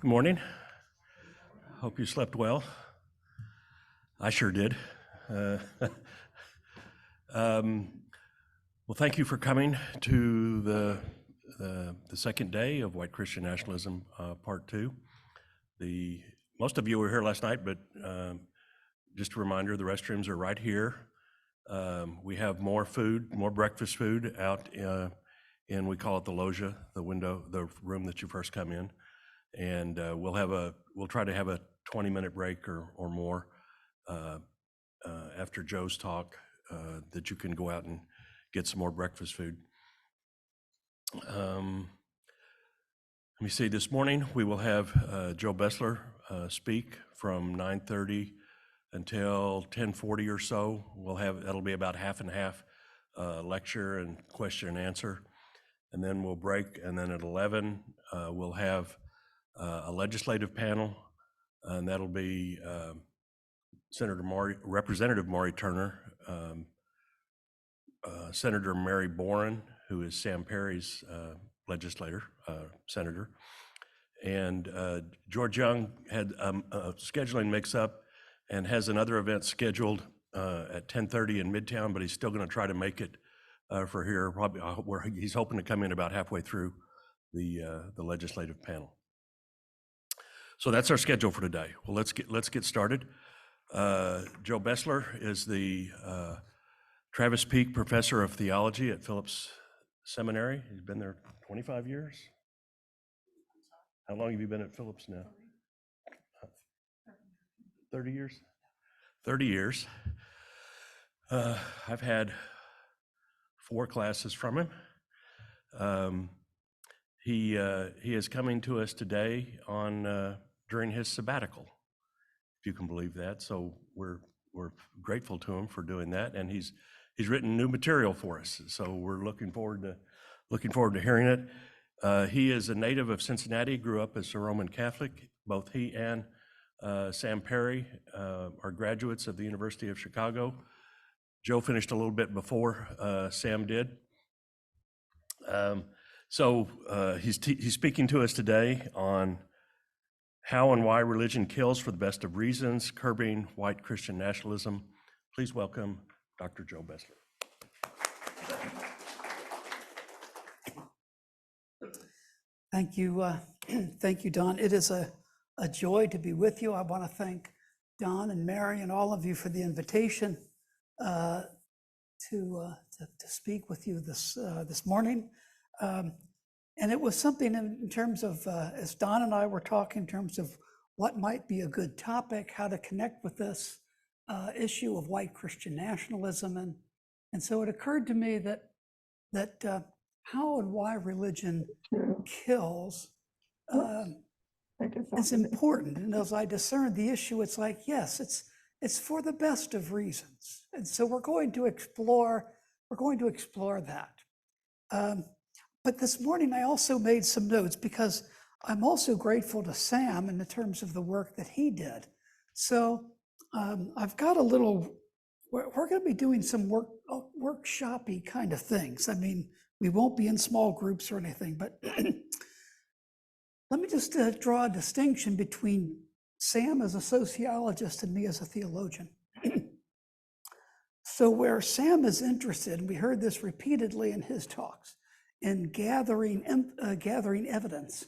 Good morning. Hope you slept well. I sure did. Well, thank you for coming to the second day of White Christian Nationalism, Part 2. Most of you were here last night, but just a reminder, the restrooms are right here. We have more food, more breakfast food out in, we call it the loggia, the window, the room that you first come in. And we'll try to have a 20-minute break or more after Joe's talk that you can go out and get some more breakfast food. Let me see, this morning we will have Joe Bessler speak from 9:30 until 10:40 or so. That'll be about half and half lecture and question and answer. And then we'll break, and then at 11 we'll have a legislative panel, and that'll be Representative Maury Turner, Senator Mary Boren, who is Sam Perry's senator, and George Young had a scheduling mix-up and has another event scheduled at 10:30 in Midtown, but he's still going to try to make it for here. Probably where he's hoping to come in about halfway through the legislative panel. So that's our schedule for today. Well, let's get started. Joe Bessler is the Travis Peak Professor of Theology at Phillips Seminary. He's been there 25 years. How long have you been at Phillips now? 30 years? 30 years. I've had 4 classes from him. He is coming to us today during his sabbatical, if you can believe that. So we're grateful to him for doing that, and he's written new material for us. So we're looking forward to hearing it. He is a native of Cincinnati, grew up as a Roman Catholic. Both he and Sam Perry are graduates of the University of Chicago. Joe finished a little bit before Sam did. So he's speaking to us today on how and why religion kills for the best of reasons, curbing white Christian nationalism. Please welcome Dr. Joe Bessler. Thank you, thank you, Don. It is a joy to be with you. I want to thank Don and Mary and all of you for the invitation to speak with you this morning. And it was something in terms of, as Don and I were talking, in terms of what might be a good topic, how to connect with this issue of white Christian nationalism. And so it occurred to me that how and why religion kills is important. And as I discerned the issue, it's like, yes, it's for the best of reasons. And so we're going to explore that. But this morning, I also made some notes because I'm also grateful to Sam in the terms of the work that he did. So I've got we're going to be doing some workshop-y kind of things. I mean, we won't be in small groups or anything, but let me just draw a distinction between Sam as a sociologist and me as a theologian. So where Sam is interested, and we heard this repeatedly in his talks, in gathering evidence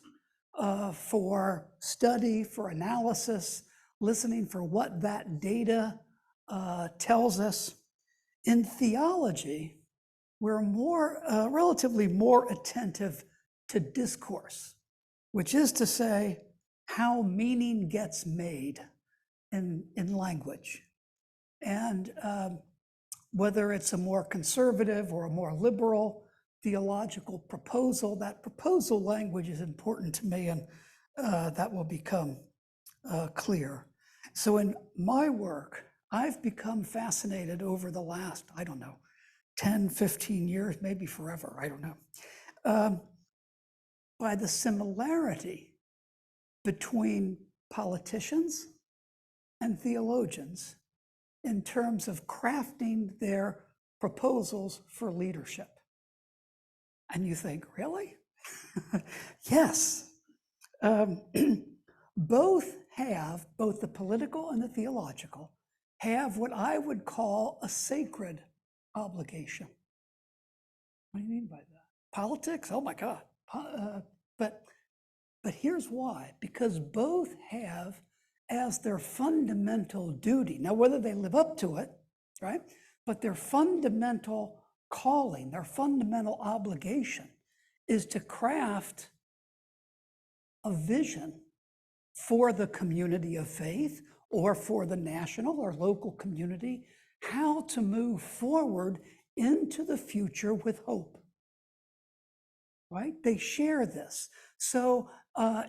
for study, for analysis, listening for what that data tells us. In theology, we're relatively more attentive to discourse, which is to say how meaning gets made in language. And whether it's a more conservative or a more liberal theological proposal, that proposal language is important to me, and that will become clear. So in my work, I've become fascinated over the last, 10, 15 years, maybe forever, I don't know, by the similarity between politicians and theologians in terms of crafting their proposals for leadership. And you think, really? Yes. both the political and the theological, have what I would call a sacred obligation. What do you mean by that? Politics? Oh my God. But here's why. Because both have as their fundamental duty, now whether they live up to it, right? But their fundamental calling, their fundamental obligation is to craft a vision for the community of faith or for the national or local community, how to move forward into the future with hope, right? They share this. So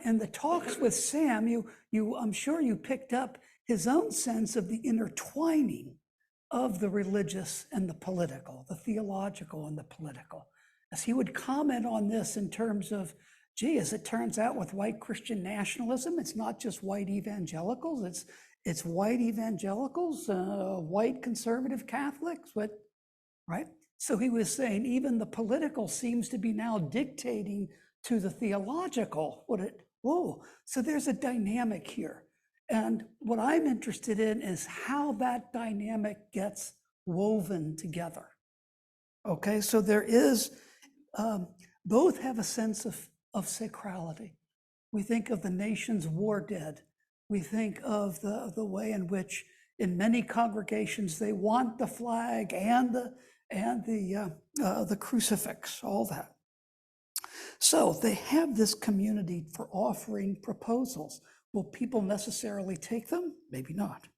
in the talks with Sam, I'm sure you picked up his own sense of the intertwining of the religious and the political, the theological and the political. As he would comment on this in terms of, gee, as it turns out with white Christian nationalism, it's not just white evangelicals, it's white evangelicals, white conservative Catholics, right? So he was saying even the political seems to be now dictating to the theological. So there's a dynamic here. And what I'm interested in is how that dynamic gets woven together. Okay, so there is, both have a sense of sacrality. We think of the nation's war dead. We think of the way in which in many congregations they want the flag and the crucifix, all that. So they have this community for offering proposals. Will people necessarily take them? Maybe not.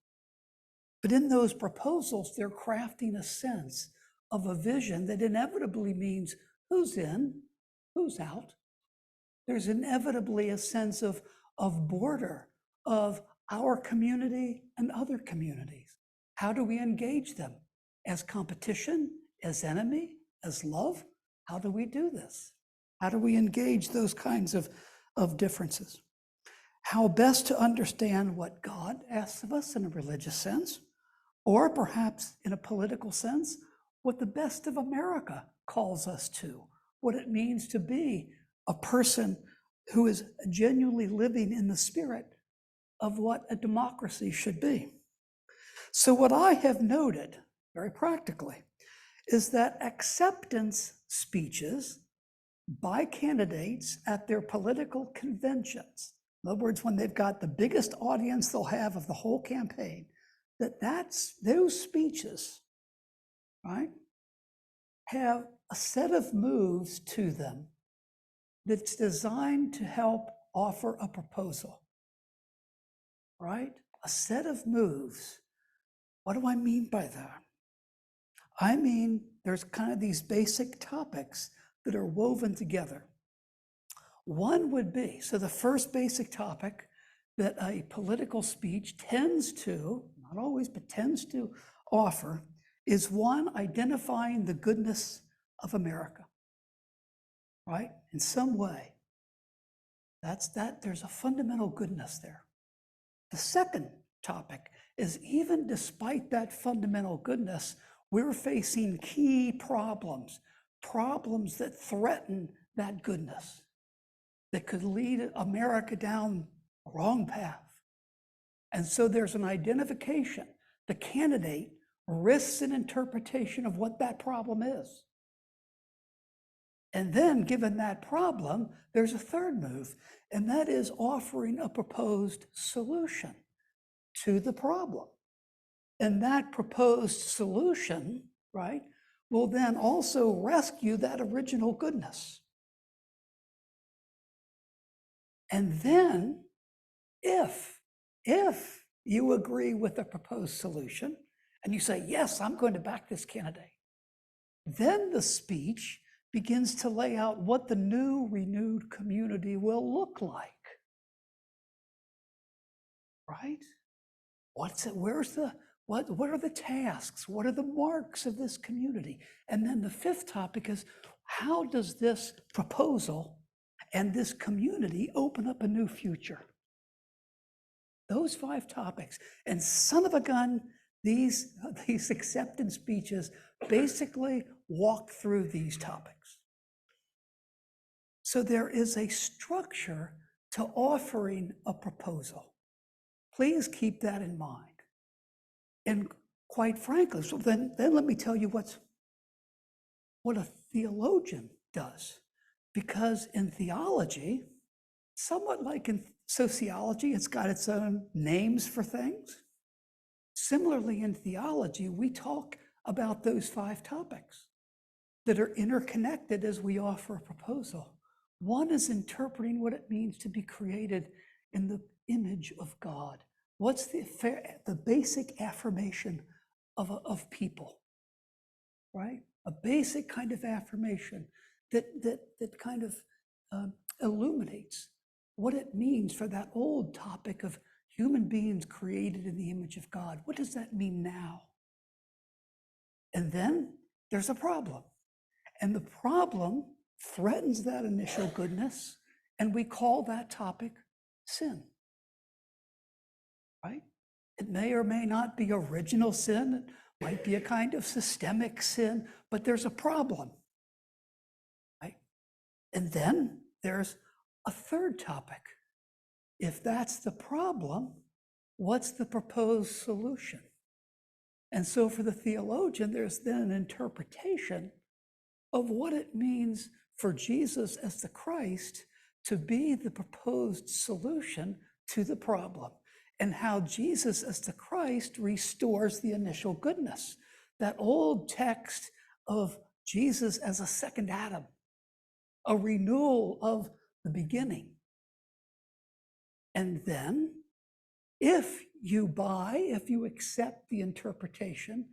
But in those proposals, they're crafting a sense of a vision that inevitably means who's in, who's out. There's inevitably a sense of border of our community and other communities. How do we engage them? As competition, as enemy, as love? How do we do this? How do we engage those kinds of differences? How best to understand what God asks of us in a religious sense, or perhaps in a political sense, what the best of America calls us to, what it means to be a person who is genuinely living in the spirit of what a democracy should be. So what I have noted, very practically, is that acceptance speeches by candidates at their political conventions, in other words, when they've got the biggest audience they'll have of the whole campaign, those speeches, right, have a set of moves to them that's designed to help offer a proposal, right? A set of moves. What do I mean by that? I mean, there's kind of these basic topics that are woven together. One would be, so the first basic topic that a political speech tends to, not always, but tends to offer is one, identifying the goodness of America, right? In some way. There's a fundamental goodness there. The second topic is even despite that fundamental goodness, we're facing key problems that threaten that goodness, that could lead America down the wrong path. And so there's an identification. The candidate risks an interpretation of what that problem is. And then, given that problem, there's a third move, and that is offering a proposed solution to the problem. And that proposed solution, right, will then also rescue that original goodness. And then, if you agree with the proposed solution, and you say, yes, I'm going to back this candidate, then the speech begins to lay out what the new renewed community will look like, right? What's it? What are the tasks? What are the marks of this community? And then the fifth topic is, how does this proposal and this community open up a new future? Those 5 topics. And son of a gun, these acceptance speeches basically walk through these topics. So there is a structure to offering a proposal. Please keep that in mind. And quite frankly, so then let me tell you what a theologian does. Because in theology, somewhat like in sociology, it's got its own names for things. Similarly, in theology, we talk about those 5 topics that are interconnected as we offer a proposal. One is interpreting what it means to be created in the image of God. What's the basic affirmation of people, right? A basic kind of affirmation that kind of illuminates what it means for that old topic of human beings created in the image of God. What does that mean now? And then there's a problem. And the problem threatens that initial goodness, and we call that topic sin, right? It may or may not be original sin. It might be a kind of systemic sin, but there's a problem, right? And then there's a third topic. If that's the problem, what's the proposed solution? And so for the theologian, there's then an interpretation of what it means for Jesus as the Christ to be the proposed solution to the problem, and how Jesus as the Christ restores the initial goodness. That old text of Jesus as a second Adam, a renewal of the beginning. And then, if you accept the interpretation,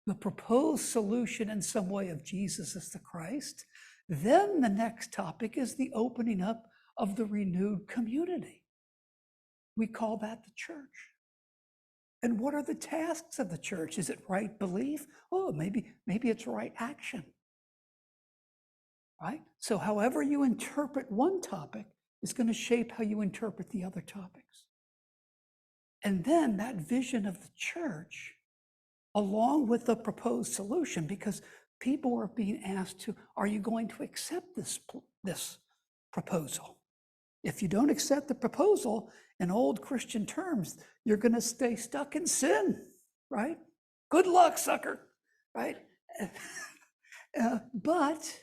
the proposed solution in some way of Jesus as the Christ, then the next topic is the opening up of the renewed community. We call that the church. And what are the tasks of the church? Is it right belief? Oh, maybe it's right action. Right? So however you interpret one topic is going to shape how you interpret the other topics. And then that vision of the church, along with the proposed solution, because people are being asked to, are you going to accept this proposal? If you don't accept the proposal, in old Christian terms, you're going to stay stuck in sin, right? Good luck, sucker, right? But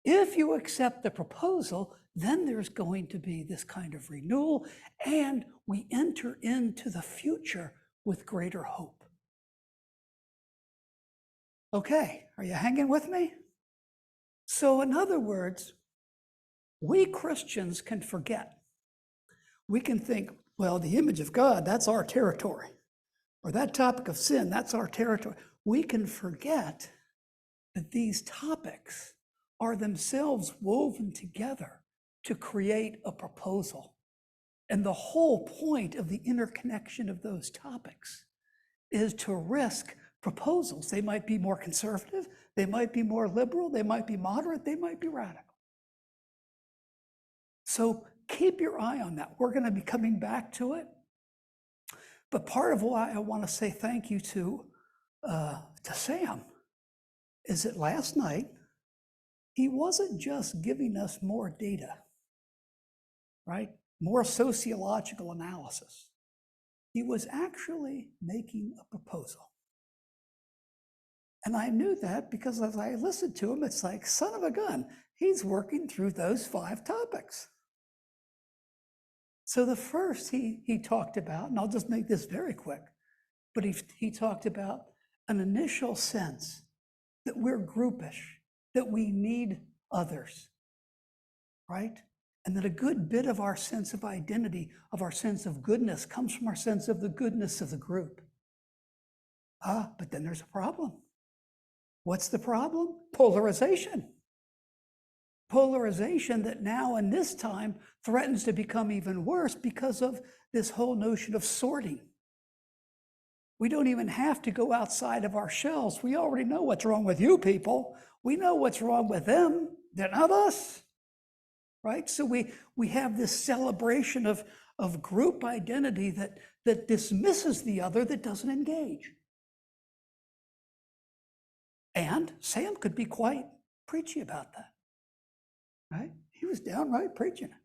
if you accept the proposal, then there's going to be this kind of renewal, and we enter into the future with greater hope. Okay, are you hanging with me? So in other words, we Christians can forget. We can think, well, the image of God, that's our territory. Or that topic of sin, that's our territory. We can forget that these topics are themselves woven together to create a proposal. And the whole point of the interconnection of those topics is to risk proposals. They might be more conservative, they might be more liberal, they might be moderate, they might be radical. So keep your eye on that. We're going to be coming back to it. But part of why I want to say thank you to Sam is that last night, he wasn't just giving us more data, right? More sociological analysis. He was actually making a proposal. And I knew that because as I listened to him, it's like, son of a gun, he's working through those 5 topics. So the first he talked about, and I'll just make this very quick, but he talked about an initial sense that we're groupish, that we need others, right? And that a good bit of our sense of identity, of our sense of goodness, comes from our sense of the goodness of the group. But then there's a problem. What's the problem? Polarization. Polarization that now in this time threatens to become even worse because of this whole notion of sorting. We don't even have to go outside of our shells. We already know what's wrong with you people. We know what's wrong with them. They're not us, right? So we have this celebration of group identity that dismisses the other, that doesn't engage. And Sam could be quite preachy about that, right? He was downright preaching it.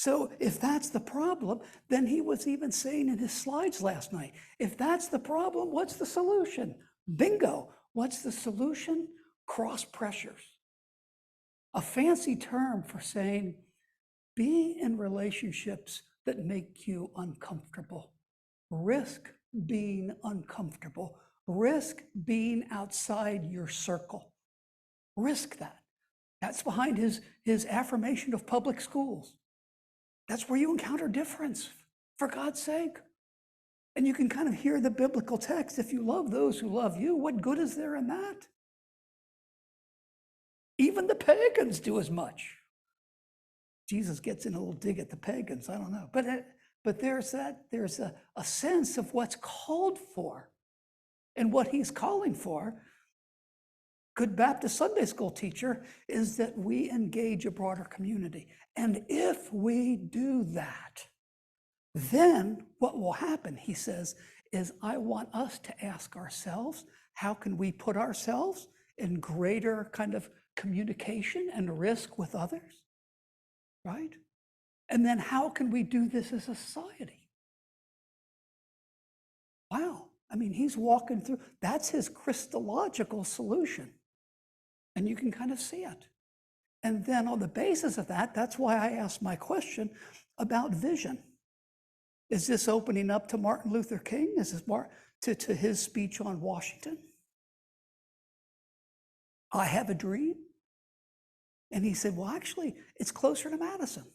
So if that's the problem, then he was even saying in his slides last night, if that's the problem, what's the solution? Bingo. What's the solution? Cross pressures. A fancy term for saying be in relationships that make you uncomfortable. Risk being uncomfortable. Risk being outside your circle. Risk that. That's behind his affirmation of public schools. That's where you encounter difference, for God's sake. And you can kind of hear the biblical text. If you love those who love you, what good is there in that? Even the pagans do as much. Jesus gets in a little dig at the pagans, I don't know. But there's a sense of what's called for. And what he's calling for, good Baptist Sunday school teacher, is that we engage a broader community. And if we do that, then what will happen, he says, is I want us to ask ourselves, how can we put ourselves in greater kind of communication and risk with others, right? And then how can we do this as a society? Wow, I mean, he's walking through, that's his Christological solution. And you can kind of see it. And then on the basis of that, that's why I asked my question about vision. Is this opening up to Martin Luther King? Is this to his speech on Washington? I have a dream. And he said, well, actually, it's closer to Madison,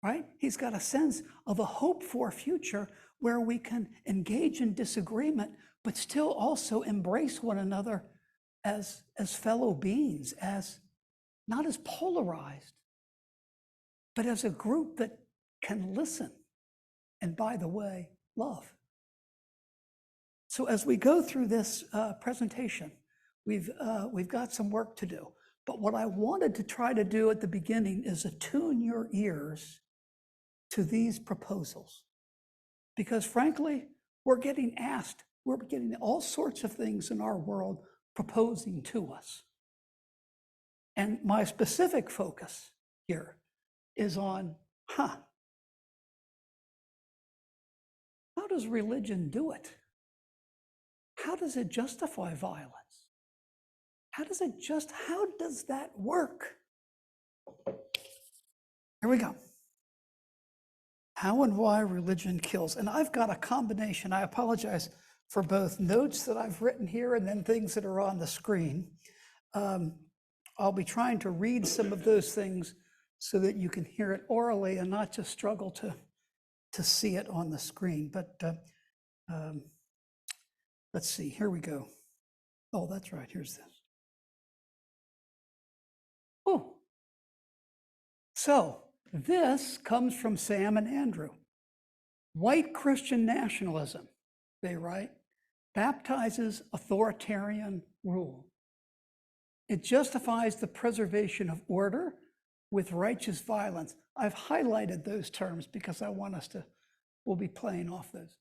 right? He's got a sense of a hope for a future where we can engage in disagreement, but still also embrace one another as fellow beings, as not as polarized, but as a group that can listen. And by the way, love. So as we go through this presentation, we've got some work to do. But what I wanted to try to do at the beginning is attune your ears to these proposals. Because frankly, we're getting all sorts of things in our world proposing to us. And my specific focus here is on, how does religion do it? How does it justify violence? How does that work? Here we go. How and why religion kills. And I've got a combination. I apologize for both notes that I've written here and then things that are on the screen. I'll be trying to read some of those things so that you can hear it orally and not just struggle to see it on the screen. But let's see, here we go. Oh, that's right, here's this. Oh, so this comes from Sam and Andrew. White Christian nationalism, they write, baptizes authoritarian rule. It justifies the preservation of order with righteous violence. I've highlighted those terms because I want us to, we'll be playing off those.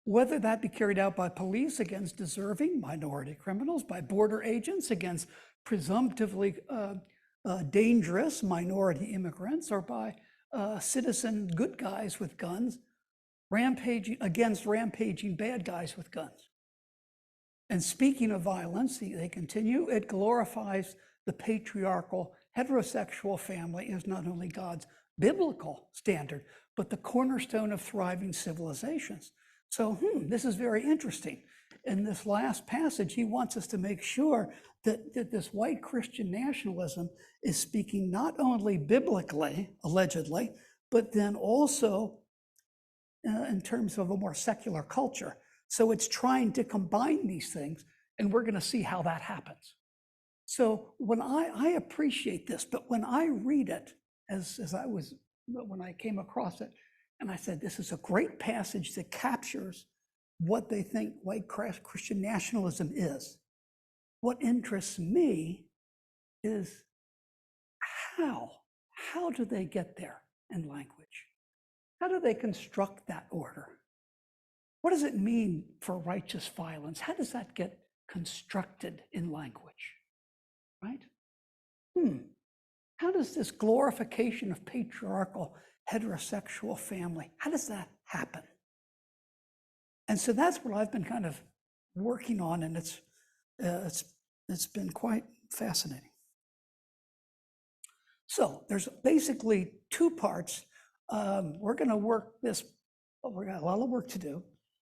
Whether that be carried out by police against deserving minority criminals, by border agents against presumptively dangerous minority immigrants, or by citizen good guys with guns, against rampaging bad guys with guns. And speaking of violence, they continue, it glorifies the patriarchal heterosexual family as not only God's biblical standard, but the cornerstone of thriving civilizations. So this is very interesting. In this last passage, he wants us to make sure that this white Christian nationalism is speaking not only biblically, allegedly, but then also in terms of a more secular culture. So it's trying to combine these things, and we're going to see how that happens. So when I appreciate this, but when I read it, when I came across it, and I said, this is a great passage that captures what they think white Christian nationalism is. What interests me is how do they get there in language? How do they construct that order? What does it mean for righteous violence? How does that get constructed in language, right? How does this glorification of patriarchal heterosexual family. How does that happen? And so that's what I've been kind of working on, and it's been quite fascinating. So there's basically two parts. We're going to work this. We got a lot of work to do,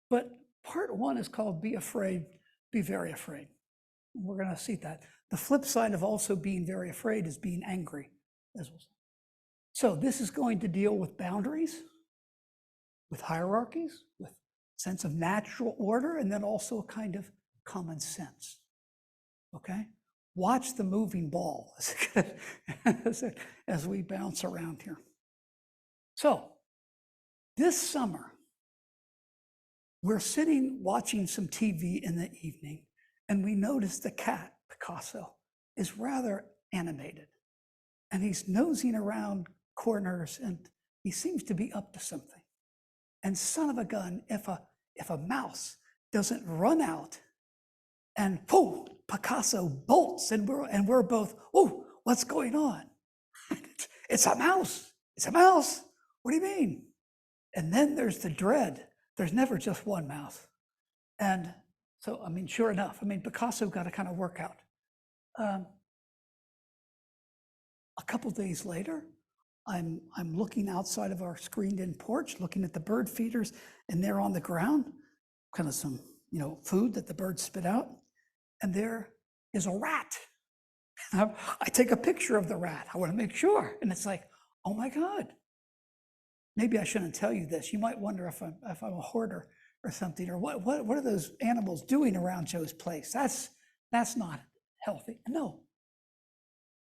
but part one is called "Be Afraid, Be Very Afraid." We're going to see that. The flip side of also being very afraid is being angry, as well. So this is going to deal with boundaries, with hierarchies, with sense of natural order, and then also a kind of common sense. Okay? Watch the moving ball as we bounce around here. So this summer, we're sitting watching some TV in the evening, and we notice the cat, Picasso, is rather animated. And he's nosing around corners, and he seems to be up to something. And son of a gun, if a mouse doesn't run out and poof, Picasso bolts, and we're both, oh, what's going on? It's a mouse. It's a mouse. What do you mean? And then there's the dread. There's never just one mouse. And so, I mean, sure enough, I mean, Picasso got to kind of work out. A couple days later, I'm looking outside of our screened-in porch, looking at the bird feeders, and they're on the ground, kind of some, food that the birds spit out, and there is a rat. I take a picture of the rat. I want to make sure, and it's like, oh my God. Maybe I shouldn't tell you this. You might wonder if I'm a hoarder or something, or what are those animals doing around Joe's place? That's not healthy. No.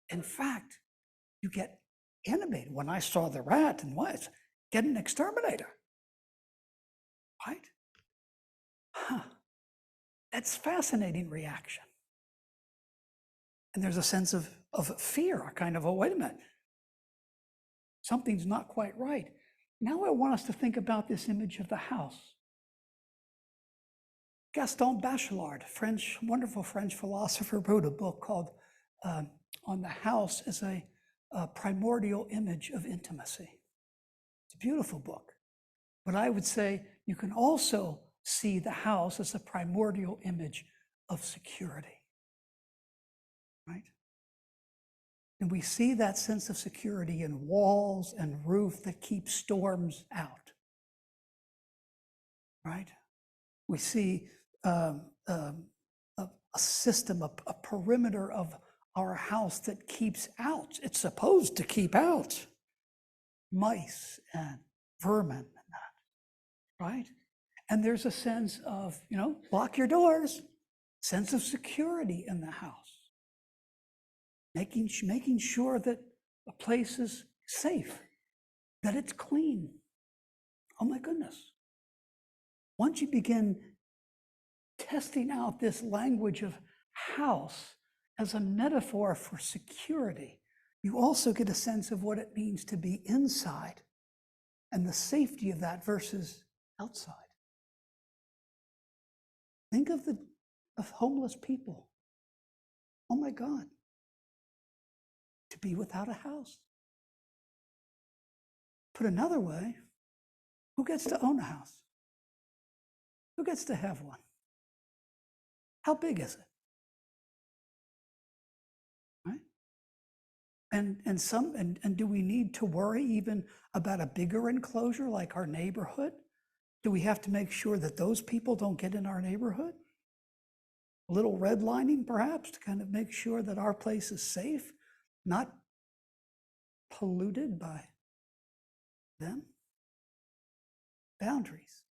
In fact, you get animated. When I saw the rat, and what? Get an exterminator. Right? Huh. That's fascinating reaction. And there's a sense of fear, a kind of, oh, wait a minute. Something's not quite right. Now I want us to think about this image of the house. Gaston Bachelard, wonderful French philosopher, wrote a book called On the House as a Primordial Image of Intimacy. It's a beautiful book. But I would say you can also see the house as a primordial image of security, right? And we see that sense of security in walls and roof that keep storms out, right? We see a system, a perimeter of our house that keeps out. It's supposed to keep out mice and vermin and that, right? And there's a sense of, lock your doors, sense of security in the house. Making sure that a place is safe, that it's clean. Oh my goodness. Once you begin testing out this language of house as a metaphor for security, you also get a sense of what it means to be inside and the safety of that versus outside. Think of homeless people. Oh my God. To be without a house. Put another way, who gets to own a house? Who gets to have one? How big is it? Right? And do we need to worry even about a bigger enclosure like our neighborhood? Do we have to make sure that those people don't get in our neighborhood? A little redlining perhaps to kind of make sure that our place is safe, not polluted by them. Boundaries.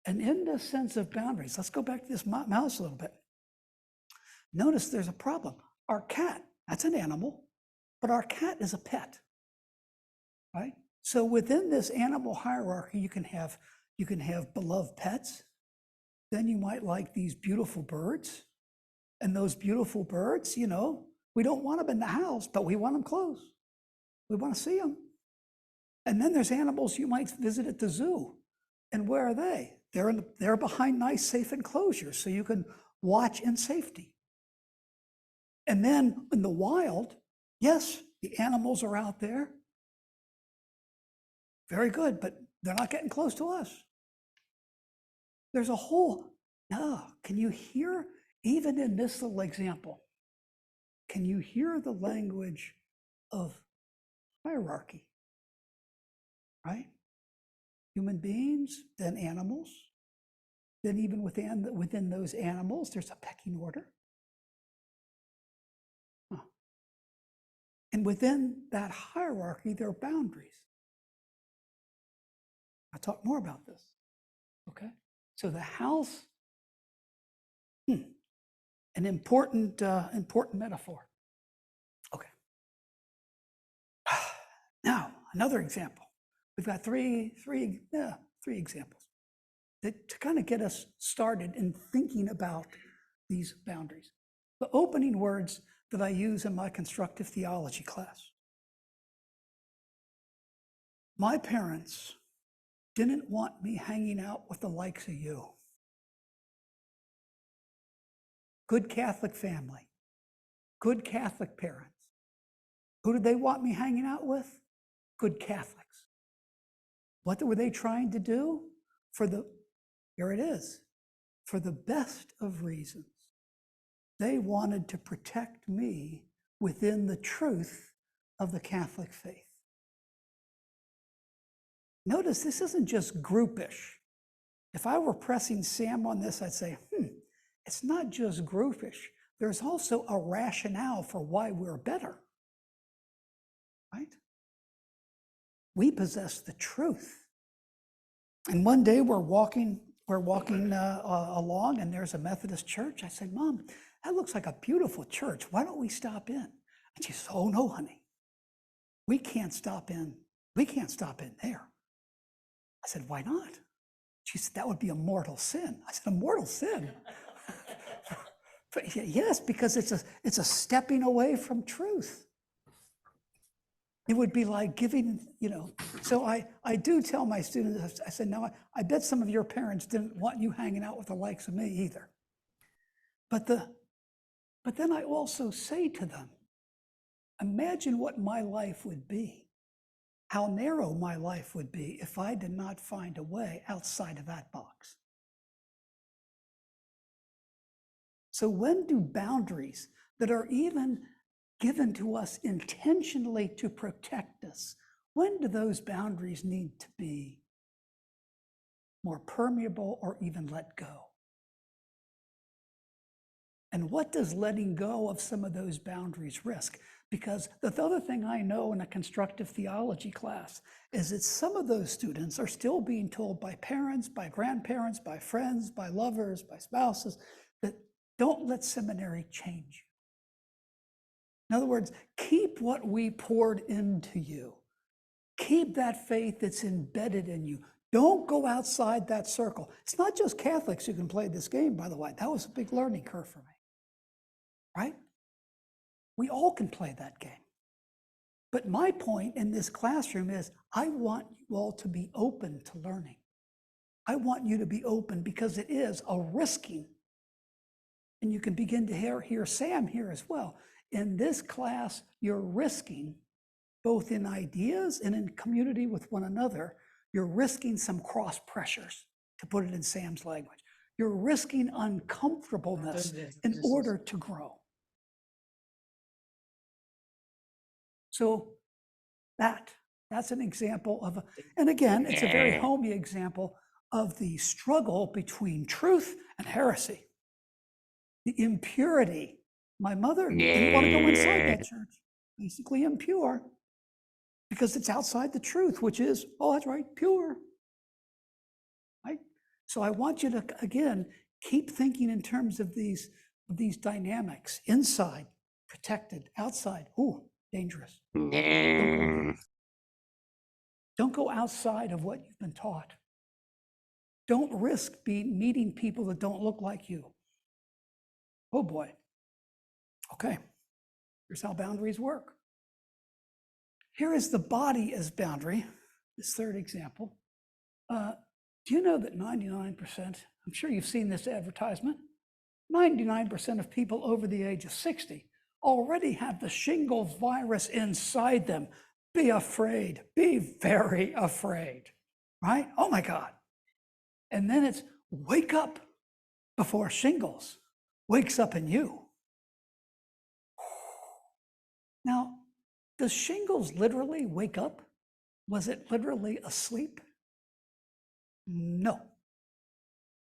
And in the sense of boundaries, let's go back to this mouse a little bit. Notice there's a problem. Our cat, that's an animal, but our cat is a pet, right? So within this animal hierarchy, you can have beloved pets. Then you might like these beautiful birds. And those beautiful birds, we don't want them in the house, but we want them close. We want to see them. And then there's animals you might visit at the zoo. And where are they? They're behind nice, safe enclosures, so you can watch in safety. And then in the wild, yes, the animals are out there, Very good, but they're not getting close to us. There's a whole, can you hear, even in this little example, can you hear the language of hierarchy, right? Human beings, then animals, then even within those animals, there's a pecking order. And within that hierarchy, there are boundaries. I'll talk more about this, okay? So the house, an important metaphor. Okay. Now, another example. We've got three examples to kind of get us started in thinking about these boundaries. The opening words that I use in my constructive theology class. My parents didn't want me hanging out with the likes of you. Good Catholic family, good Catholic parents. Who did they want me hanging out with? Good Catholics. What were they trying to do? Here it is, for the best of reasons. They wanted to protect me within the truth of the Catholic faith. Notice this isn't just groupish. If I were pressing Sam on this, I'd say, it's not just groupish. There's also a rationale for why we're better, right? We possess the truth. And one day we're walking along and there's a Methodist church. I said, Mom, that looks like a beautiful church. Why don't we stop in? And she said, oh no, honey, we can't stop in there. I said, why not? She said, that would be a mortal sin. I said, a mortal sin? But yes, because it's a stepping away from truth. It would be like giving, so I do tell my students, I said, no, I bet some of your parents didn't want you hanging out with the likes of me either. But then I also say to them, imagine what my life would be, how narrow my life would be if I did not find a way outside of that box. So when do boundaries that are even given to us intentionally to protect us, when do those boundaries need to be more permeable or even let go? And what does letting go of some of those boundaries risk? Because the other thing I know in a constructive theology class is that some of those students are still being told by parents, by grandparents, by friends, by lovers, by spouses, that don't let seminary change you. In other words, keep what we poured into you. Keep that faith that's embedded in you. Don't go outside that circle. It's not just Catholics who can play this game, by the way. That was a big learning curve for me, right? We all can play that game. But my point in this classroom is I want you all to be open to learning. I want you to be open because it is a risking. And you can begin to hear Sam here as well. In this class, you're risking, both in ideas and in community with one another, you're risking some cross pressures, to put it in Sam's language. You're risking uncomfortableness in order to grow. So that's an example of, and again, it's a very homey example of the struggle between truth and heresy. The impurity. My mother didn't want to go inside that church, basically impure, because it's outside the truth, which is, oh, that's right, pure. Right? So I want you to, again, keep thinking in terms of these dynamics. Inside, protected. Outside, ooh, dangerous. Don't go outside of what you've been taught. Don't risk meeting people that don't look like you. Oh boy. Okay, here's how boundaries work. Here is the body as boundary, this third example. Do you know that 99%, I'm sure you've seen this advertisement, 99% of people over the age of 60 already have the shingles virus inside them. be afraid, be very afraid, right? Oh my God. And then it's wake up before shingles wakes up in you. Now, does shingles literally wake up? Was it literally asleep? No.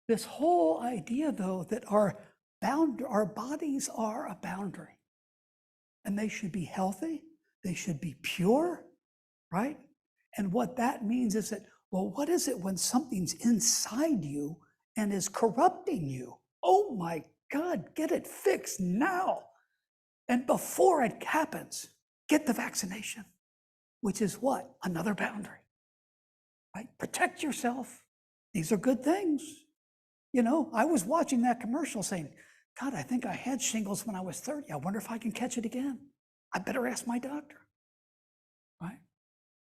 This whole idea, though, that our bodies are a boundary and they should be healthy, they should be pure, right? And what that means is that, well, what is it when something's inside you and is corrupting you? Oh my God, get it fixed now. And before it happens, get the vaccination, which is what? Another boundary, right? Protect yourself. These are good things. You know, I was watching that commercial saying, God, I think I had shingles when I was 30. I wonder if I can catch it again. I better ask my doctor, right?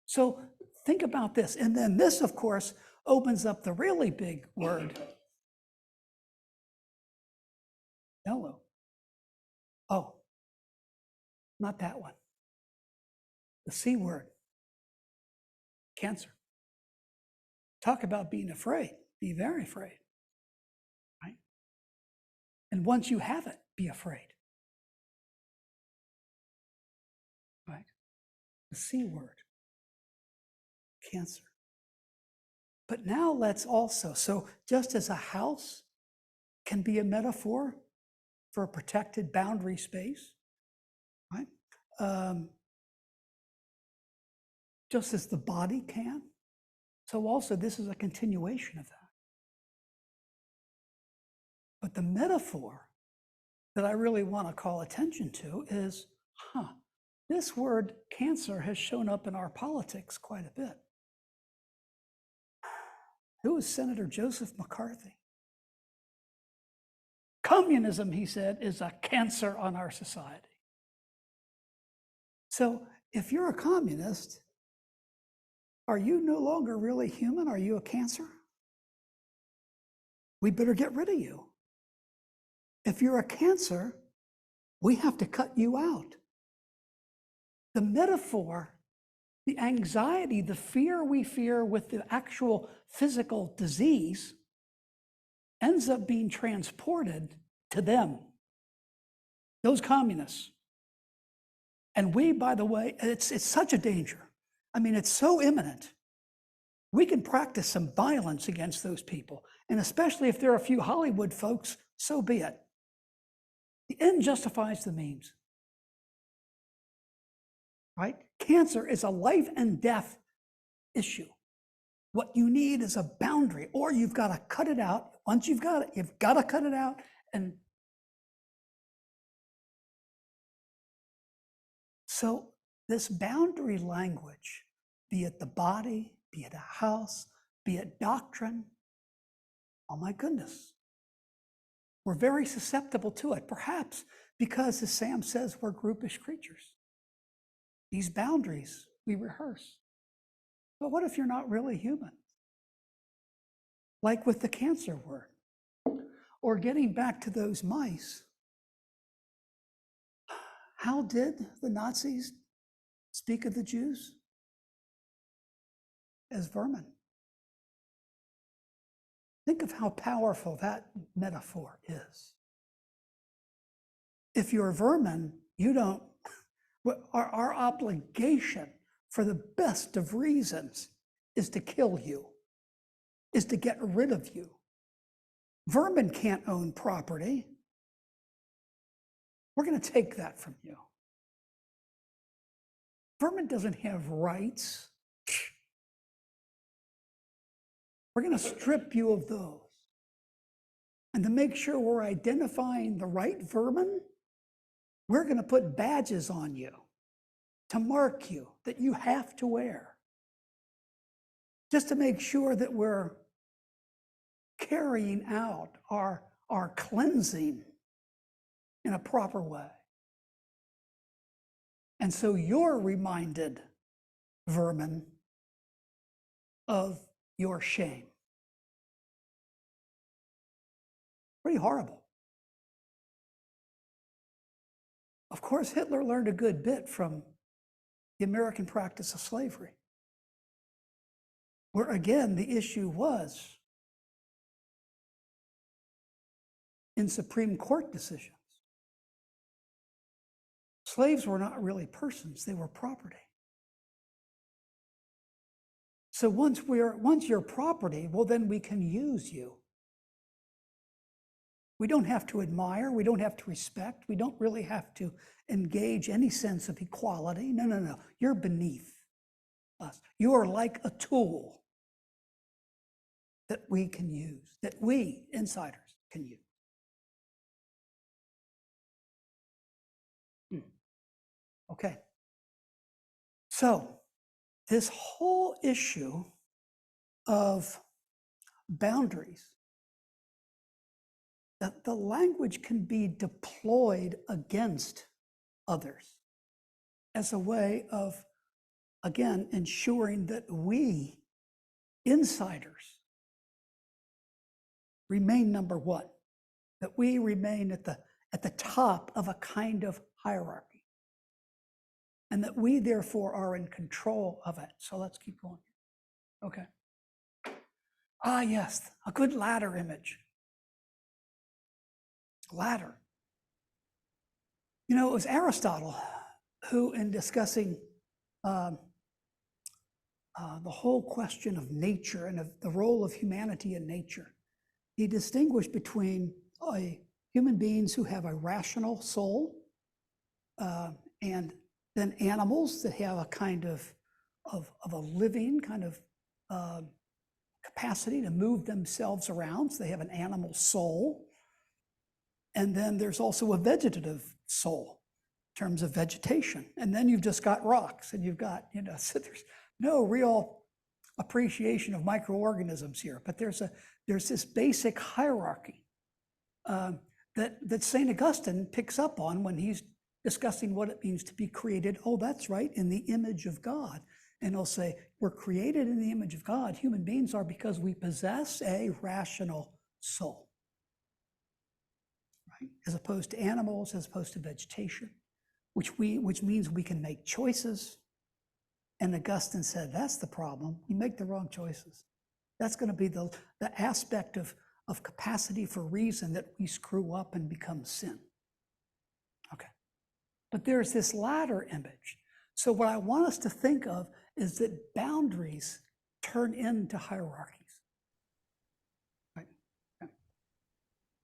So think about this. And then this, of course, opens up the really big word, yellow. Oh, not that one. The C word, cancer. Talk about being afraid. Be very afraid, right? And once you have it, be afraid, right? The C word, cancer. But now let's also, so just as a house can be a metaphor for a protected boundary space, right? Just as the body can. So also this is a continuation of that. But the metaphor that I really want to call attention to is, this word cancer has shown up in our politics quite a bit. Who is Senator Joseph McCarthy? Communism, he said, is a cancer on our society. So if you're a communist, are you no longer really human? Are you a cancer? We better get rid of you. If you're a cancer, we have to cut you out. The metaphor, the anxiety, the fear we fear with the actual physical disease ends up being transported to them, those communists. And we, by the way, it's such a danger. I mean, it's so imminent. We can practice some violence against those people. And especially if there are a few Hollywood folks, so be it. The end justifies the means. Right? Cancer is a life and death issue. What you need is a boundary, or you've got to cut it out. Once you've got it, you've got to cut it out. And so this boundary language, be it the body, be it a house, be it doctrine, oh my goodness, we're very susceptible to it. Perhaps because, as Sam says, we're groupish creatures. These boundaries we rehearse. But what if you're not really human? Like with the cancer word, or getting back to those mice. How did the Nazis speak of the Jews? As vermin. Think of how powerful that metaphor is. If you're vermin, you don't, our obligation for the best of reasons is to kill you, is to get rid of you. Vermin can't own property. We're going to take that from you. Vermin doesn't have rights. We're going to strip you of those. And to make sure we're identifying the right vermin, we're going to put badges on you to mark you that you have to wear, just to make sure that we're carrying out our cleansing in a proper way. And so you're reminded, vermin, of your shame. Pretty horrible. Of course, Hitler learned a good bit from the American practice of slavery, where again, the issue was in Supreme Court decisions. Slaves were not really persons, they were property. So once you're property, well, then we can use you. We don't have to admire, we don't have to respect, we don't really have to engage any sense of equality. No, no, no, you're beneath us. You are like a tool that we can use, that we, insiders, can use. Okay. So this whole issue of boundaries, that the language can be deployed against others as a way of, again, ensuring that we, insiders, remain number one, that we remain at the top of a kind of hierarchy, and that we therefore are in control of it. So let's keep going. Okay. Ah, yes, a good ladder image. Ladder. You know, it was Aristotle who, in discussing the whole question of nature and of the role of humanity in nature, he distinguished between human beings who have a rational soul and then animals that have a kind of a living kind of capacity to move themselves around. So they have an animal soul. And then there's also a vegetative soul in terms of vegetation. And then you've just got rocks and you've got, so there's no real appreciation of microorganisms here, but there's this basic hierarchy that St. Augustine picks up on when he's discussing what it means to be created. Oh, that's right, in the image of God. And he'll say, we're created in the image of God. Human beings are because we possess a rational soul, right? As opposed to animals, as opposed to vegetation, which means we can make choices. And Augustine said, that's the problem. We make the wrong choices. That's going to be the aspect of capacity for reason that we screw up and become sin. Okay. But there's this latter image. So what I want us to think of is that boundaries turn into hierarchies. Right? Okay.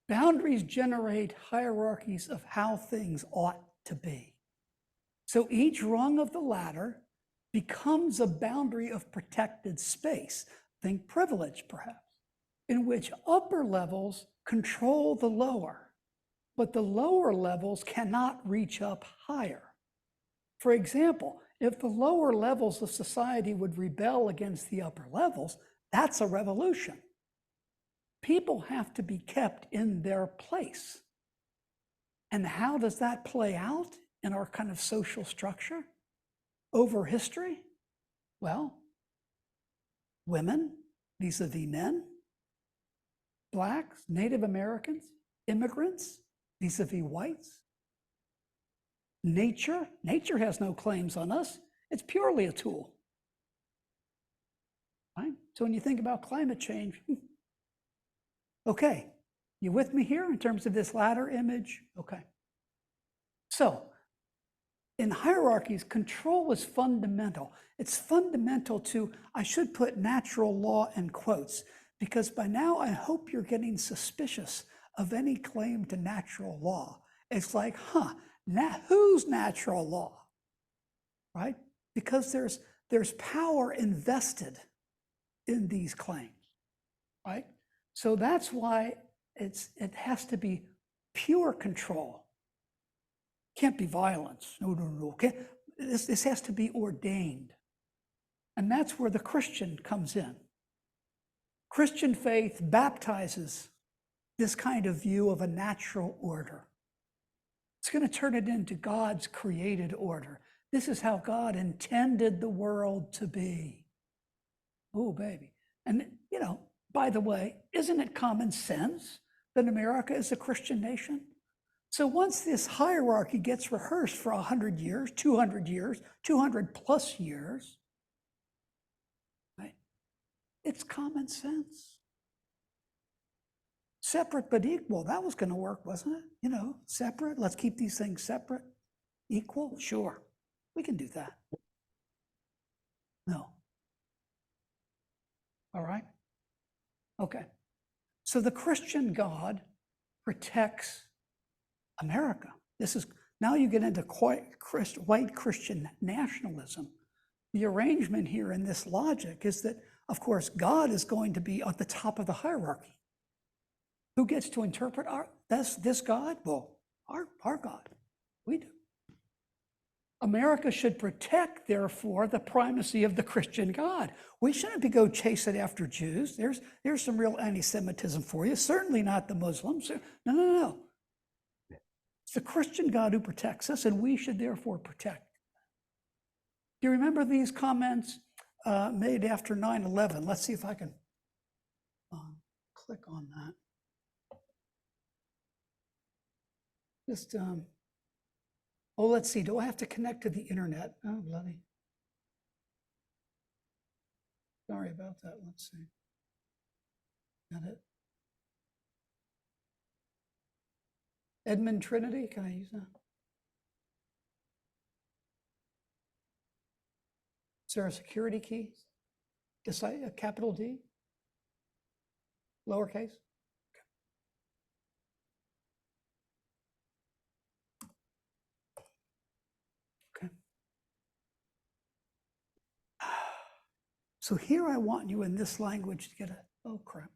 Boundaries generate hierarchies of how things ought to be. So each rung of the ladder becomes a boundary of protected space. Think privilege, perhaps, in which upper levels control the lower, but the lower levels cannot reach up higher. For example, if the lower levels of society would rebel against the upper levels, that's a revolution. People have to be kept in their place. And how does that play out in our kind of social structure over history? Well, women vis-a-vis men, Blacks, Native Americans, immigrants vis-a-vis whites. Nature has no claims on us. It's purely a tool. Right? So when you think about climate change, okay, you with me here in terms of this latter image? Okay. So in hierarchies, control is fundamental. It's fundamental to, I should put natural law in quotes, because by now I hope you're getting suspicious of any claim to natural law. It's like, who's natural law, right? Because there's power invested in these claims, right? So that's why it has to be pure control. Can't be violence. No. This has to be ordained. And that's where the Christian comes in. Christian faith baptizes this kind of view of a natural order. It's going to turn it into God's created order. This is how God intended the world to be. Oh, baby. And, by the way, isn't it common sense that America is a Christian nation? So once this hierarchy gets rehearsed for 100 years, 200 plus years, right, it's common sense. Separate but equal, that was going to work, wasn't it? You know, separate, let's keep these things separate. Equal, sure, we can do that. No. All right? Okay. So the Christian God protects America. This is, now you get into white Christian nationalism. The arrangement here in this logic is that, of course, God is going to be at the top of the hierarchy. Who gets to interpret this God? Well, our God. We do. America should protect, therefore, the primacy of the Christian God. We shouldn't be go chasing after Jews. There's some real anti-Semitism for you. Certainly not the Muslims. No. It's the Christian God who protects us, and we should therefore protect. Do you remember these comments made after 9/11? Let's see if I can click on that. Just, oh, let's see. Do I have to connect to the internet? Oh, bloody. Sorry about that. Let's see. Got it. Edmund Trinity, can I use that? Is there a security key? A capital D? Lowercase? Okay. So here I want you in this language to get a, oh crap.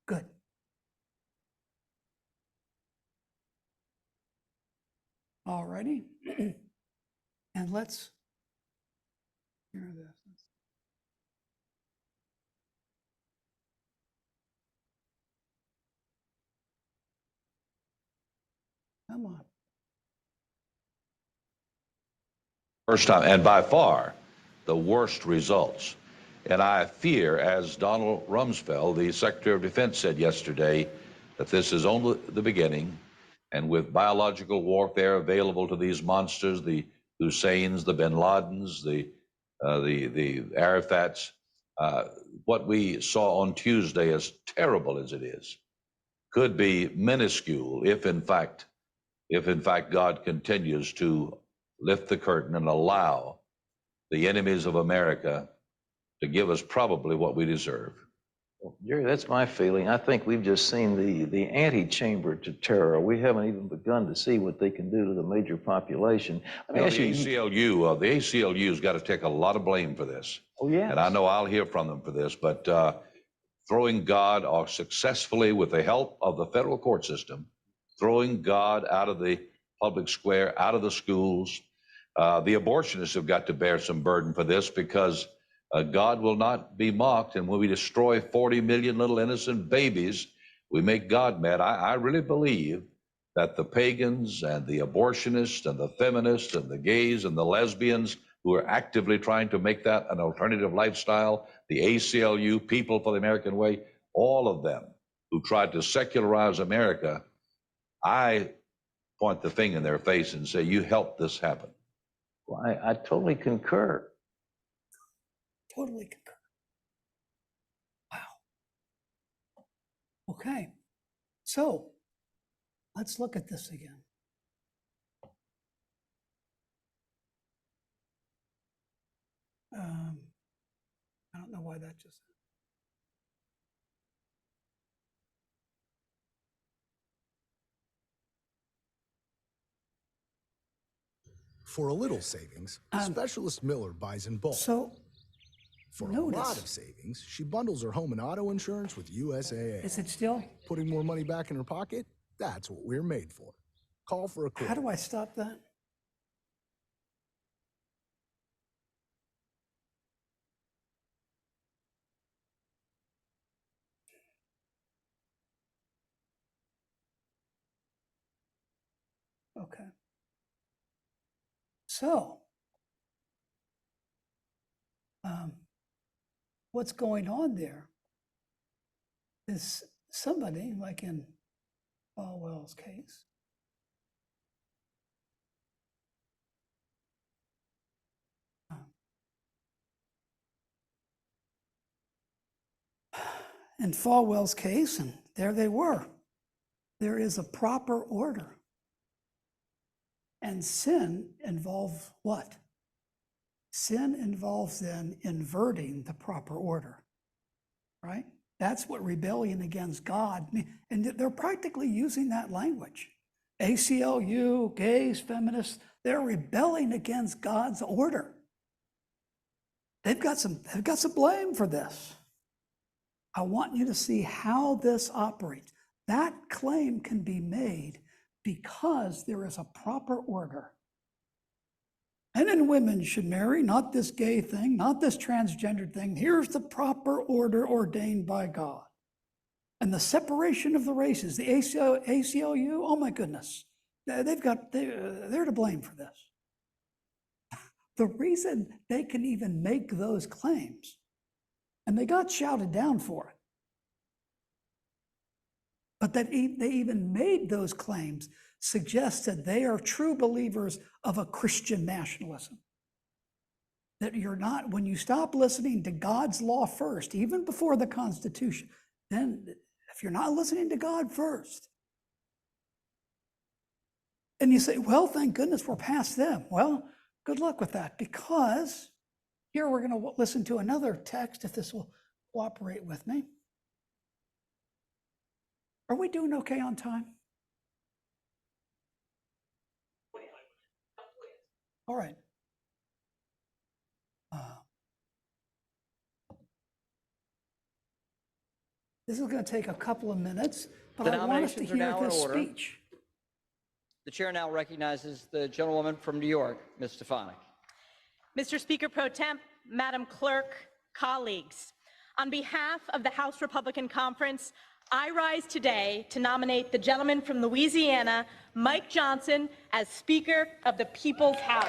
Good. All righty. And let's hear this. Come on. First time, and by far, the worst results. And I fear, as Donald Rumsfeld, the Secretary of Defense, said yesterday, that this is only the beginning. And with biological warfare available to these monsters, the Husseins, the Bin Ladens, the Arafats, what we saw on Tuesday, as terrible as it is, could be minuscule if in fact God continues to lift the curtain and allow the enemies of America to give us probably what we deserve. Well, Jerry, that's my feeling. I think we've just seen the antechamber to terror. We haven't even begun to see what they can do to the major population. The ACLU's got to take a lot of blame for this. Oh, yeah. And I know I'll hear from them for this, but throwing God, or successfully with the help of the federal court system, throwing God out of the public square, out of the schools. The abortionists have got to bear some burden for this, because God will not be mocked. And when we destroy 40 million little innocent babies, we make God mad. I really believe that the pagans and the abortionists and the feminists and the gays and the lesbians who are actively trying to make that an alternative lifestyle, the ACLU, People for the American Way, all of them who tried to secularize America, I point the finger in their face and say, you helped this happen. Well, I totally concur. Totally concur. Wow. Okay. So let's look at this again. I don't know why that just. For a little savings, Specialist Miller buys in bulk. So For notice, a lot of savings, she bundles her home and auto insurance with USAA. is it still? Putting more money back in her pocket? That's what we're made for. Call for a quote. How do I stop that? Okay. So, what's going on there is somebody, like in Falwell's case, in Falwell's case, and there they were. There is a proper order. And sin involves what? Sin involves then inverting the proper order, right? That's what rebellion against God means. And they're practically using that language. ACLU, gays, feminists, they're rebelling against God's order. They've got some blame for this. I want you to see how this operates. That claim can be made because there is a proper order. And then women should marry, not this gay thing, not this transgender thing. Here's the proper order ordained by God. And the separation of the races, the ACLU, oh my goodness, they're to blame for this. The reason they can even make those claims, and they got shouted down for it, but that they even made those claims suggests that they are true believers of a Christian nationalism. That you're not, when you stop listening to God's law first, even before the Constitution, then if you're not listening to God first, and you say, well, thank goodness we're past them. Well, good luck with that, because here we're going to listen to another text, if this will cooperate with me. Are we doing okay on time? All right. This is going to take a couple of minutes, but I want us to hear this speech. The chair now recognizes the gentlewoman from New York, Ms. Stefanik. Mr. Speaker Pro Temp, Madam Clerk, colleagues, on behalf of the House Republican Conference, I rise today to nominate the gentleman from Louisiana, Mike Johnson, as Speaker of the People's House.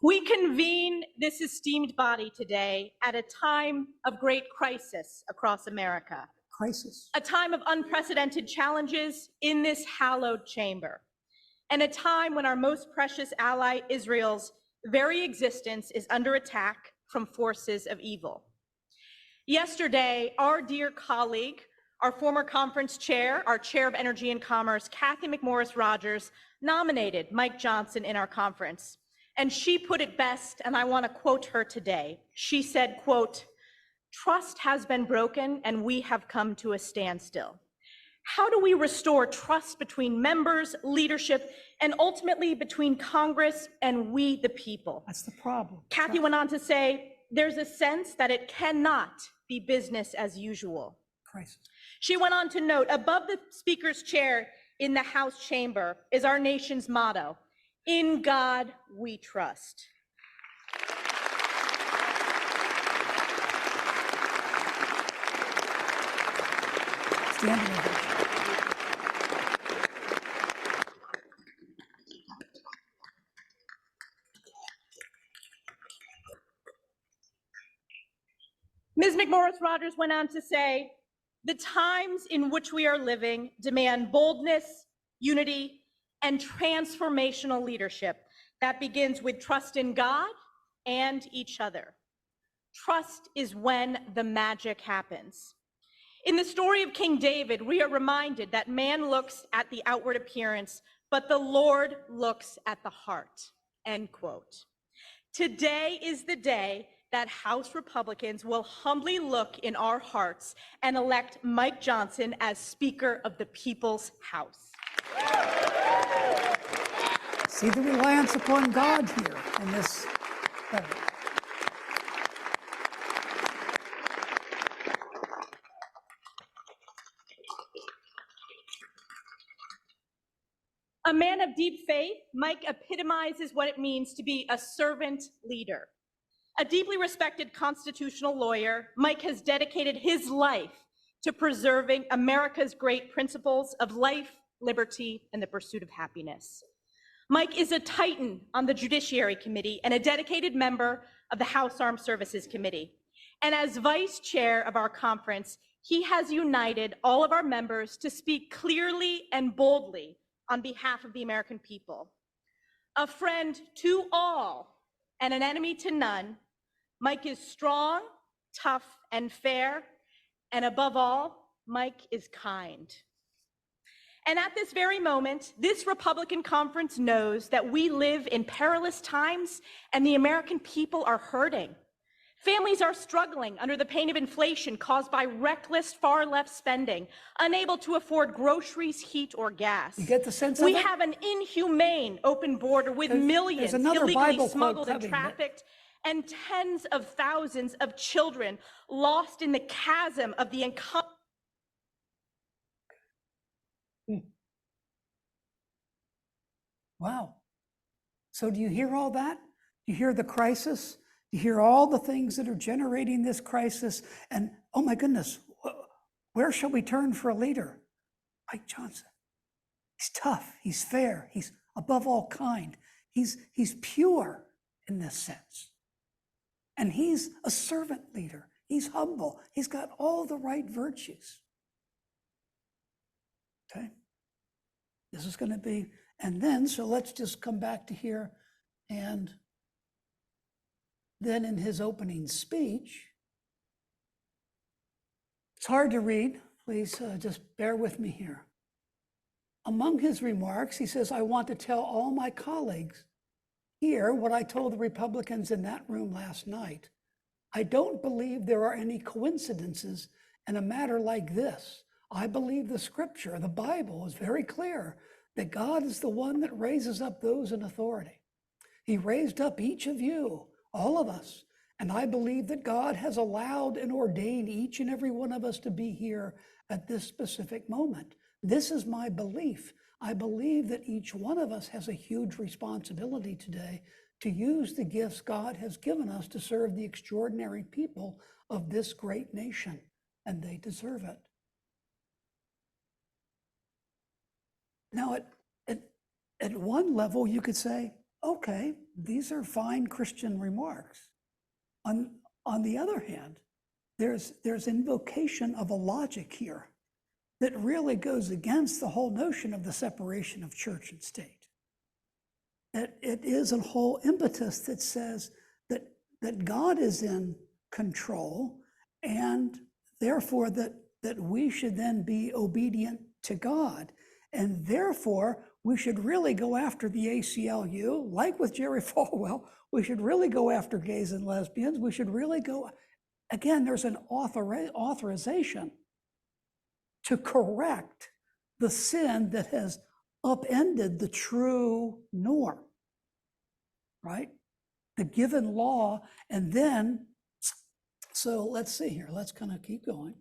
We convene this esteemed body today at a time of great crisis across America. Crisis. A time of unprecedented challenges in this hallowed chamber, and a time when our most precious ally, Israel's very existence, is under attack from forces of evil. Yesterday, our dear colleague, our former conference chair, our chair of Energy and Commerce, Cathy McMorris Rodgers, nominated Mike Johnson in our conference. And she put it best, and I want to quote her today. She said, quote, "Trust has been broken and we have come to a standstill. How do we restore trust between members, leadership, and ultimately between Congress and we, the people?" That's the problem. Cathy went on to say, "There's a sense that it cannot be business as usual." Crisis. She went on to note, above the Speaker's chair in the House chamber is our nation's motto, "In God we trust." Standing ovation. Ms. McMorris Rodgers went on to say, "The times in which we are living demand boldness, unity, and transformational leadership that begins with trust in God and each other. Trust is when the magic happens." In the story of King David, we are reminded that man looks at the outward appearance, but the Lord looks at the heart, end quote. Today is the day that House Republicans will humbly look in our hearts and elect Mike Johnson as Speaker of the People's House. See the reliance upon God here in this. A man of deep faith, Mike epitomizes what it means to be a servant leader. A deeply respected constitutional lawyer, Mike has dedicated his life to preserving America's great principles of life, liberty, and the pursuit of happiness. Mike is a titan on the Judiciary Committee and a dedicated member of the House Armed Services Committee. And as vice chair of our conference, he has united all of our members to speak clearly and boldly on behalf of the American people. A friend to all and an enemy to none, Mike is strong, tough, and fair, and above all, Mike is kind. And at this very moment, this Republican conference knows that we live in perilous times and the American people are hurting. Families are struggling under the pain of inflation caused by reckless far-left spending, unable to afford groceries, heat, or gas. You get the sense of We it? have an inhumane open border with There's millions another illegally Bible quote smuggled and coming, but- trafficked, and tens of thousands of children lost in the chasm of the incumbent. Wow. So do you hear all that? You hear the crisis? You hear all the things that are generating this crisis? And oh my goodness, where shall we turn for a leader? Mike Johnson. He's tough, he's fair, he's above all kind. He's pure in this sense. And he's a servant leader. He's humble. He's got all the right virtues. Okay? This is going to be, and then, so let's just come back to here. And then in his opening speech, it's hard to read. Please just bear with me here. Among his remarks, he says, I want to tell all my colleagues here what I told the Republicans in that room last night. I don't believe there are any coincidences in a matter like this. I believe the scripture, the Bible, is very clear that God is the one that raises up those in authority. He raised up each of you, all of us, and I believe that God has allowed and ordained each and every one of us to be here at this specific moment. This is my belief. I believe that each one of us has a huge responsibility today to use the gifts God has given us to serve the extraordinary people of this great nation, and they deserve it. Now, at one level, you could say, okay, these are fine Christian remarks. On the other hand, there's invocation of a logic here that really goes against the whole notion of the separation of church and state. That it is a whole impetus that says that God is in control, and therefore that we should then be obedient to God. And therefore, we should really go after the ACLU, like with Jerry Falwell. We should really go after gays and lesbians. We should really go, again, there's an authorization to correct the sin that has upended the true norm, right? The given law. And then, so let's see here, let's kind of keep going.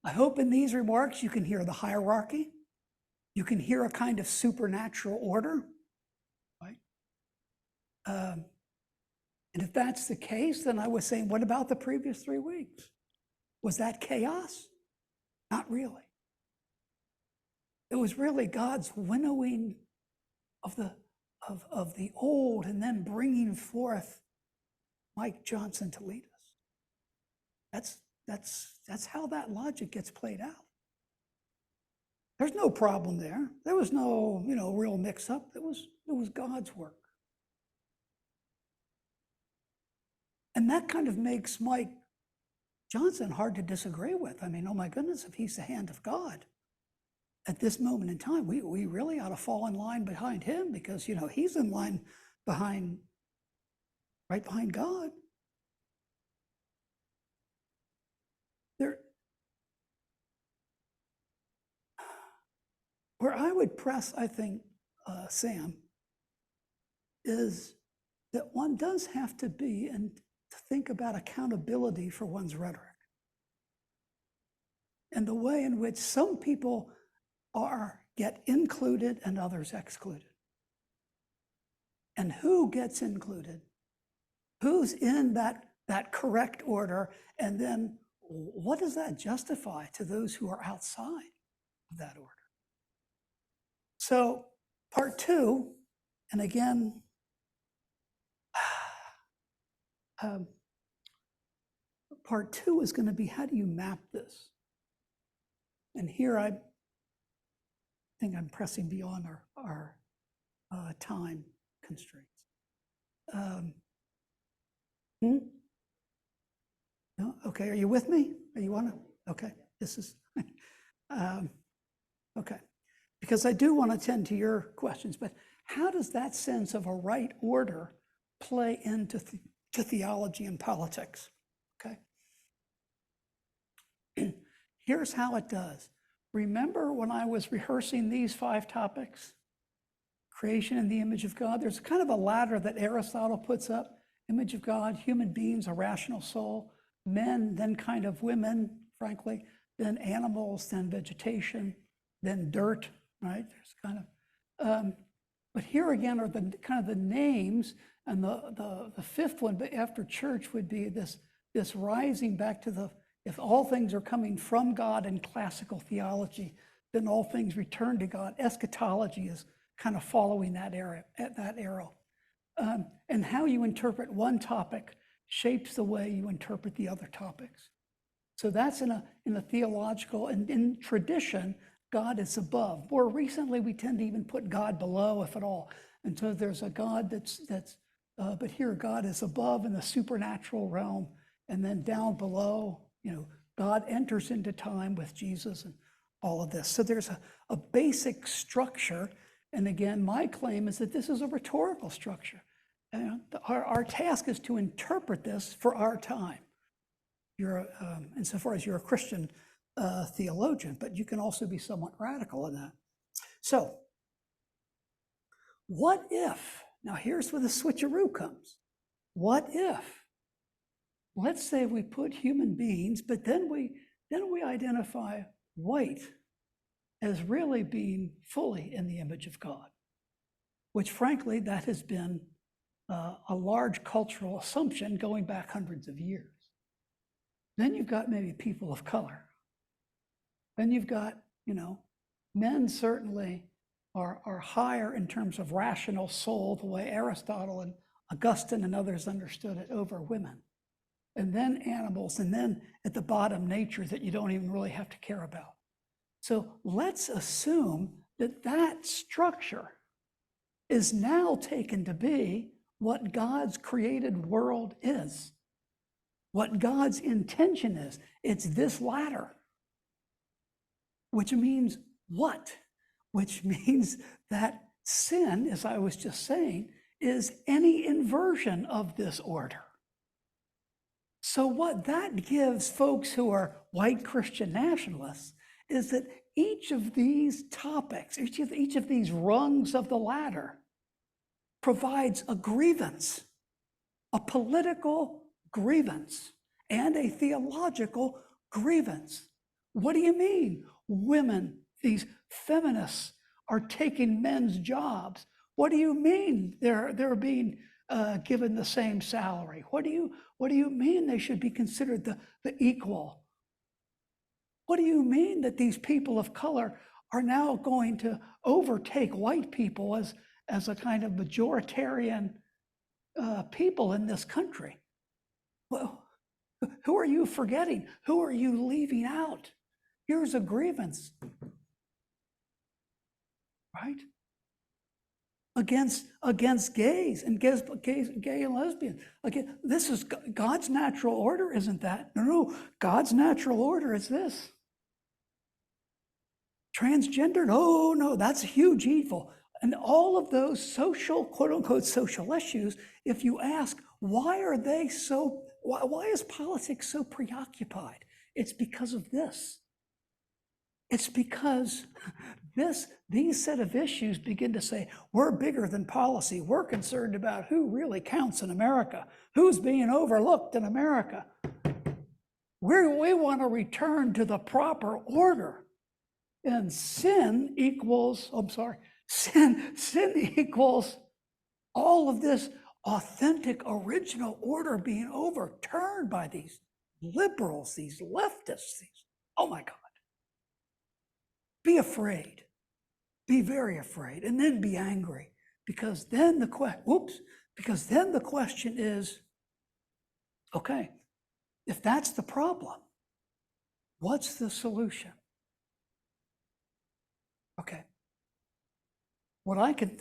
I hope in these remarks you can hear the hierarchy. You can hear a kind of supernatural order, right? And if that's the case, then I was saying, what about the previous 3 weeks? Was that chaos? Not really. It was really God's winnowing of the old and then bringing forth Mike Johnson to lead us. That's how that logic gets played out. There's no problem there. There was no, real mix-up. It was God's work. And that kind of makes Mike Johnson hard to disagree with. I mean, oh my goodness, if he's the hand of God at this moment in time, we really ought to fall in line behind him because, he's in line behind right behind God. There, where I would press, I think, Sam, is that one does have to be and to think about accountability for one's rhetoric and the way in which some people get included and others excluded. And who gets included? Who's in that correct order? And then what does that justify to those who are outside of that order? So part two, and again, part two is going to be, how do you map this? And here I think I'm pressing beyond our time constraints. No? Okay, are you with me? Are you on it? Okay, this is, okay. Because I do want to tend to your questions, but how does that sense of a right order play into to theology and politics? Okay. Here's how it does. Remember when I was rehearsing these 5 topics? Creation in the image of God. There's kind of a ladder that Aristotle puts up. Image of God, human beings, a rational soul, men, then kind of women, frankly, then animals, then vegetation, then dirt, right? There's kind of, but here again are the kind of the names, and the 5th one, but after church, would be this rising back to if all things are coming from God in classical theology, then all things return to God. Eschatology is kind of following that arrow. And how you interpret one topic shapes the way you interpret the other topics. So that's in a theological, and in tradition, God is above. More recently, we tend to even put God below, if at all. And so there's a God but here God is above in the supernatural realm, and then down below, God enters into time with Jesus and all of this. So there's a basic structure. And again, my claim is that this is a rhetorical structure. Our task is to interpret this for our time. Insofar as you're a Christian theologian, but you can also be somewhat radical in that. So, what if, now here's where the switcheroo comes. What if, let's say we put human beings, but then we identify white as really being fully in the image of God, which frankly, that has been a large cultural assumption going back hundreds of years. Then you've got maybe people of color. Then you've got, men certainly are higher in terms of rational soul, the way Aristotle and Augustine and others understood it, over women. And then animals, and then at the bottom, nature that you don't even really have to care about. So let's assume that structure is now taken to be what God's created world is, what God's intention is. It's this ladder, which means what? Which means that sin, as I was just saying, is any inversion of this order. So what that gives folks who are white Christian nationalists is that each of these topics, each of these rungs of the ladder provides a grievance, a political grievance, and a theological grievance. What do you mean? Women, these feminists, are taking men's jobs. What do you mean they're being given the same salary? What do you mean they should be considered the equal? What do you mean that these people of color are now going to overtake white people as a kind of majoritarian people in this country? Well, who are you forgetting? Who are you leaving out? Here's a grievance, right? Against gays and gay and lesbians. Again, this is God's natural order, isn't that? No, God's natural order is this. Transgendered, oh no, that's a huge evil. And all of those social, quote unquote, social issues, if you ask, Why are they so, why is politics so preoccupied? It's because of this. It's because these set of issues begin to say, we're bigger than policy. We're concerned about who really counts in America, who's being overlooked in America. We want to return to the proper order. And sin equals all of this authentic, original order being overturned by these liberals, these leftists, oh my God. Be afraid, be very afraid, and then be angry, because then the question is, okay, if that's the problem, what's the solution? Okay. What I can,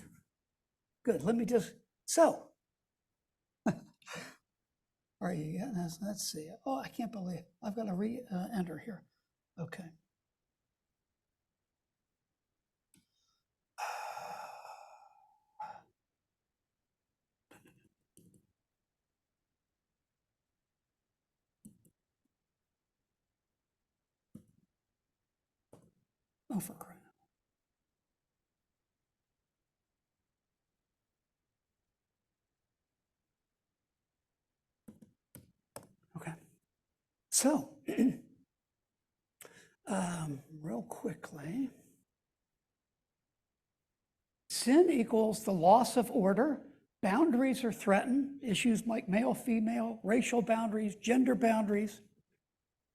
good, let me just, so. Are you getting this? Let's see. Oh, I can't believe, I've got to re-enter here. Okay. Oh, for crying out loud. Okay. So, real quickly, sin equals the loss of order. Boundaries are threatened. Issues like male, female, racial boundaries, gender boundaries.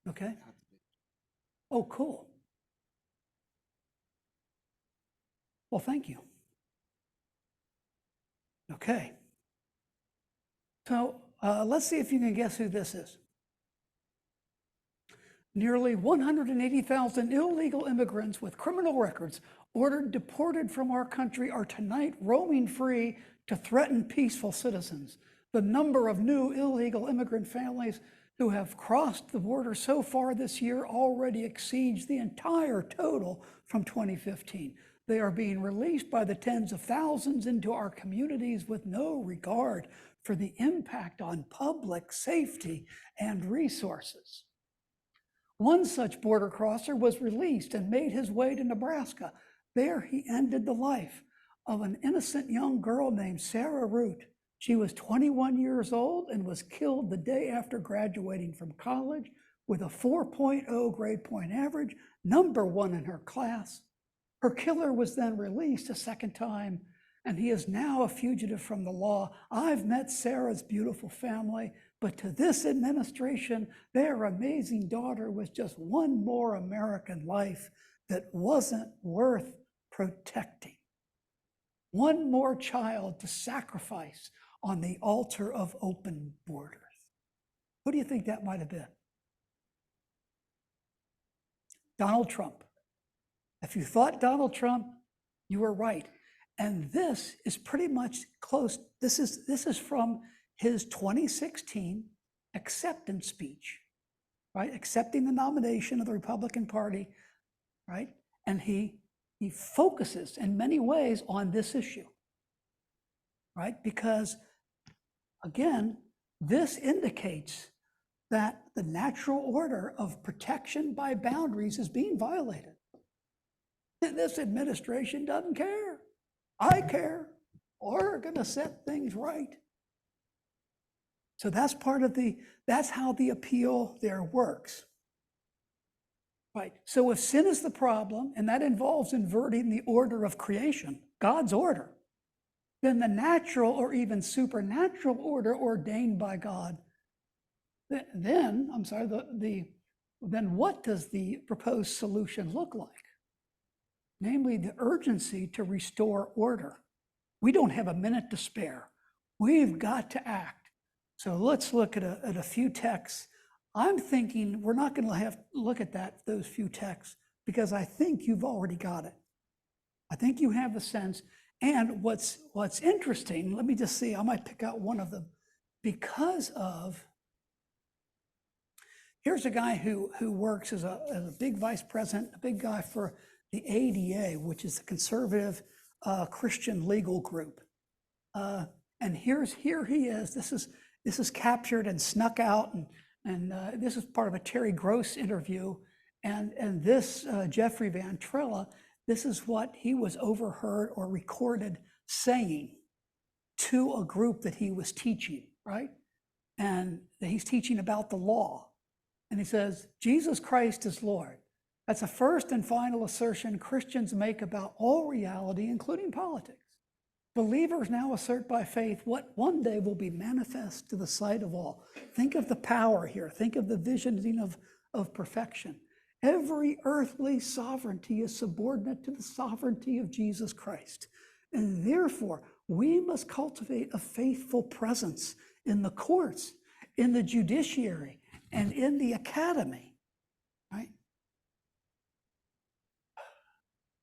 Okay. Oh, cool. Well, thank you. Okay. So let's see if you can guess who this is. Nearly 180,000 illegal immigrants with criminal records ordered deported from our country are tonight roaming free to threaten peaceful citizens. The number of new illegal immigrant families who have crossed the border so far this year already exceeds the entire total from 2015. They are being released by the tens of thousands into our communities with no regard for the impact on public safety and resources. One such border crosser was released and made his way to Nebraska. There he ended the life of an innocent young girl named Sarah Root. She was 21 years old and was killed the day after graduating from college with a 4.0 grade point average, #1 in her class. Her killer was then released a second time, and he is now a fugitive from the law. I've met Sarah's beautiful family, but to this administration, their amazing daughter was just one more American life that wasn't worth protecting. One more child to sacrifice on the altar of open borders. Who do you think that might have been? Donald Trump. If you thought Donald Trump, you were right. And this is pretty much close. This is from his 2016 acceptance speech, right? Accepting the nomination of the Republican Party, right? And he focuses in many ways on this issue, right? Because again, this indicates that the natural order of protection by boundaries is being violated. And this administration doesn't care. I care. We're going to set things right. So that's that's how the appeal there works. Right. So if sin is the problem, and that involves inverting the order of creation, God's order, then the natural or even supernatural order ordained by God, then what does the proposed solution look like? Namely, the urgency to restore order. We don't have a minute to spare. We've got to act. So let's look at a few texts. I'm thinking we're not going to have to look at those few texts because I think you've already got it. I think you have the sense. And what's interesting, let me just see, I might pick out one of them. Because of, here's a guy who works as a big vice president, a big guy for the ADA, which is the conservative Christian legal group. And here he is. This is This is captured and snuck out, and this is part of a Terry Gross interview. And this Jeffrey Van Trilla, this is what he was overheard or recorded saying to a group that he was teaching, right? And he's teaching about the law. And he says, Jesus Christ is Lord. That's a first and final assertion Christians make about all reality, including politics. Believers now assert by faith what one day will be manifest to the sight of all. Think of the power here. Think of the visioning of perfection. Every earthly sovereignty is subordinate to the sovereignty of Jesus Christ. And therefore, we must cultivate a faithful presence in the courts, in the judiciary, and in the academy, right?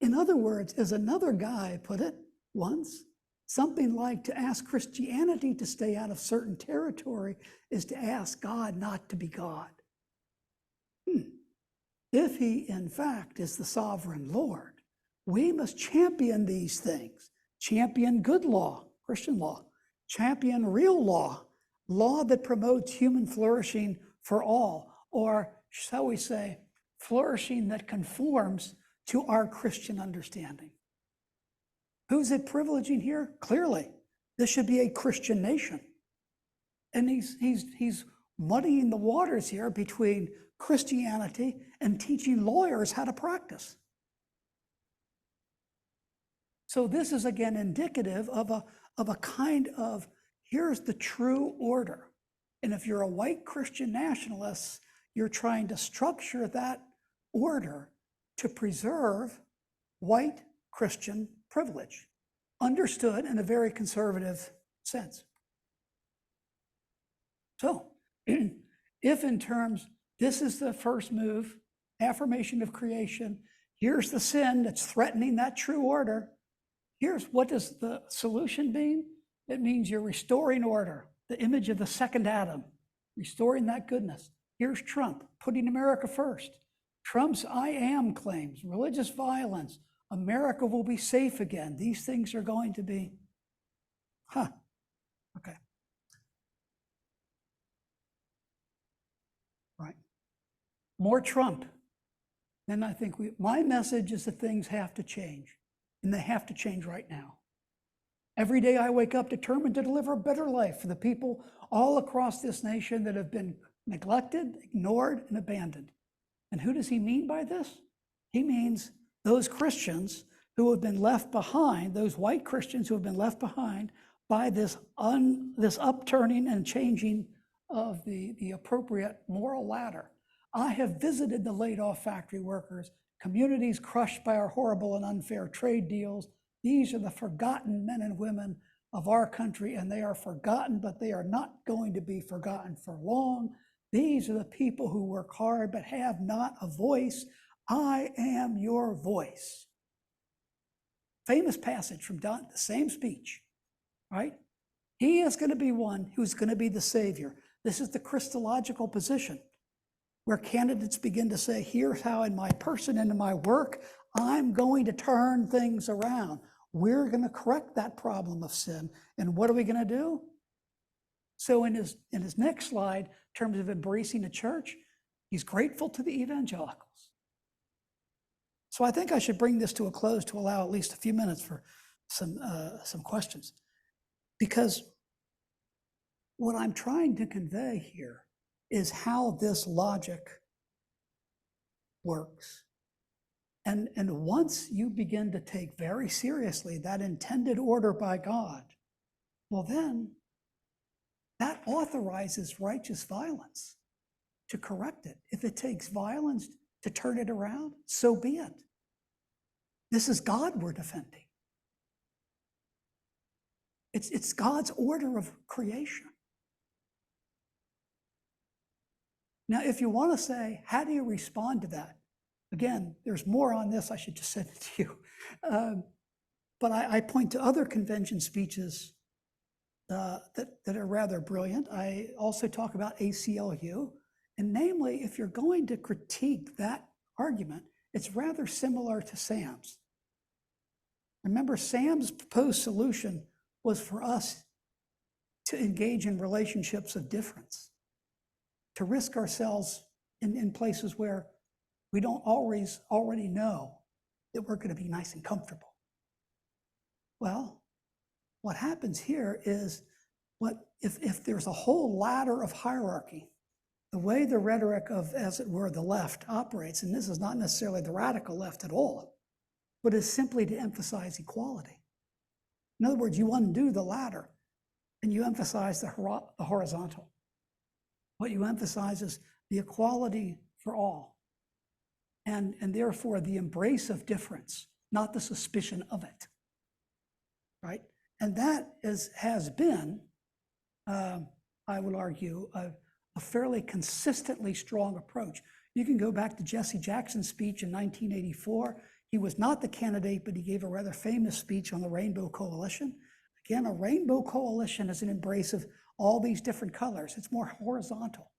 In other words, as another guy put it once, something like to ask Christianity to stay out of certain territory is to ask God not to be God. If he, in fact, is the sovereign Lord, we must champion these things. Champion good law, Christian law. Champion real law, law that promotes human flourishing for all, or shall we say, flourishing that conforms to our Christian understanding. Who's it privileging here? Clearly, this should be a Christian nation. And he's muddying the waters here between Christianity and teaching lawyers how to practice. So this is again indicative of a kind of, here's the true order. And if you're a white Christian nationalist, you're trying to structure that order to preserve white Christian privilege, understood in a very conservative sense. So, if in terms, this is the first move, affirmation of creation, here's the sin that's threatening that true order, here's what does the solution mean? It means you're restoring order, the image of the second Adam, restoring that goodness. Here's Trump, putting America first. Trump's I am claims, religious violence, America will be safe again. These things are going to be, okay. Right. More Trump. Then I think my message is that things have to change, and they have to change right now. Every day I wake up determined to deliver a better life for the people all across this nation that have been neglected, ignored, and abandoned. And who does he mean by this? He means those Christians who have been left behind, those white Christians who have been left behind by this upturning and changing of the appropriate moral ladder. I have visited the laid-off factory workers, communities crushed by our horrible and unfair trade deals. These are the forgotten men and women of our country, and they are forgotten, but they are not going to be forgotten for long. These are the people who work hard but have not a voice. I am your voice. Famous passage from Don, the same speech, right? He is going to be one who's going to be the savior. This is the Christological position where candidates begin to say, here's how in my person and in my work, I'm going to turn things around. We're going to correct that problem of sin. And what are we going to do? So in his next slide, in terms of embracing the church, he's grateful to the evangelicals. So I think I should bring this to a close to allow at least a few minutes for some questions. Because what I'm trying to convey here is how this logic works. And once you begin to take very seriously that intended order by God, well then, that authorizes righteous violence to correct it. If it takes violence to turn it around, so be it. This is God we're defending. It's God's order of creation. Now, if you want to say, how do you respond to that? Again, there's more on this, I should just send it to you. But I point to other convention speeches that are rather brilliant. I also talk about ACLU. And namely, if you're going to critique that argument, it's rather similar to Sam's. Remember, Sam's proposed solution was for us to engage in relationships of difference, to risk ourselves in places where we don't always already know that we're going to be nice and comfortable. Well, what happens here is if there's a whole ladder of hierarchy, the way the rhetoric of, as it were, the left operates, and this is not necessarily the radical left at all, but is simply to emphasize equality. In other words, you undo the ladder and you emphasize the horizontal. What you emphasize is the equality for all, and therefore the embrace of difference, not the suspicion of it, right? And that has been, I would argue, a fairly consistently strong approach. You can go back to Jesse Jackson's speech in 1984. He was not the candidate, but he gave a rather famous speech on the Rainbow Coalition. Again, a rainbow coalition is an embrace of all these different colors. It's more horizontal.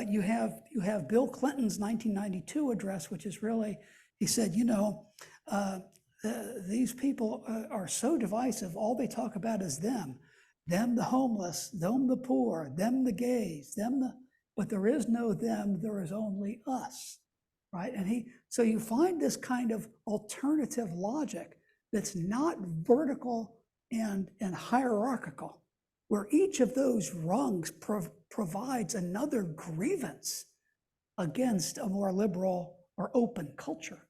You have Bill Clinton's 1992 address, which is really, he said, you know, these people are so divisive. All they talk about is them the homeless, them the poor, them the gays, but there is no them, there is only us, right? And so you find this kind of alternative logic that's not vertical and hierarchical, where each of those rungs provides another grievance against a more liberal or open culture,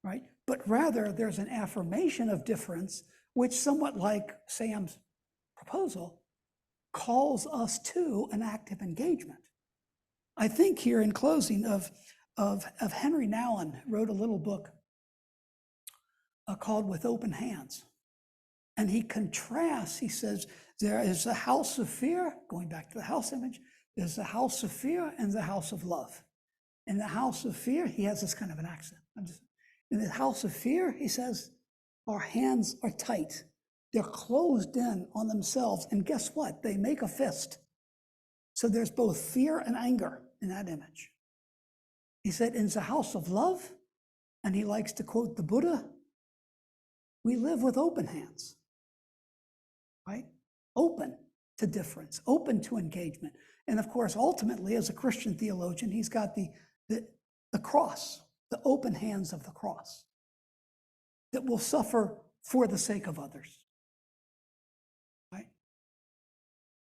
right? But rather there's an affirmation of difference, which somewhat like Sam's proposal calls us to an active engagement. I think here in closing of Henry Nouwen, wrote a little book called With Open Hands. And he contrasts, he says, there is a house of fear, going back to the house image, there's the house of fear and the house of love. In the house of fear, he has this kind of an accent. In the house of fear, he says, our hands are tight. They're closed in on themselves. And guess what? They make a fist. So there's both fear and anger in that image. He said, in the house of love, and he likes to quote the Buddha, we live with open hands, right? Open to difference, open to engagement. And of course, ultimately, as a Christian theologian, he's got the cross, the open hands of the cross that will suffer for the sake of others, right?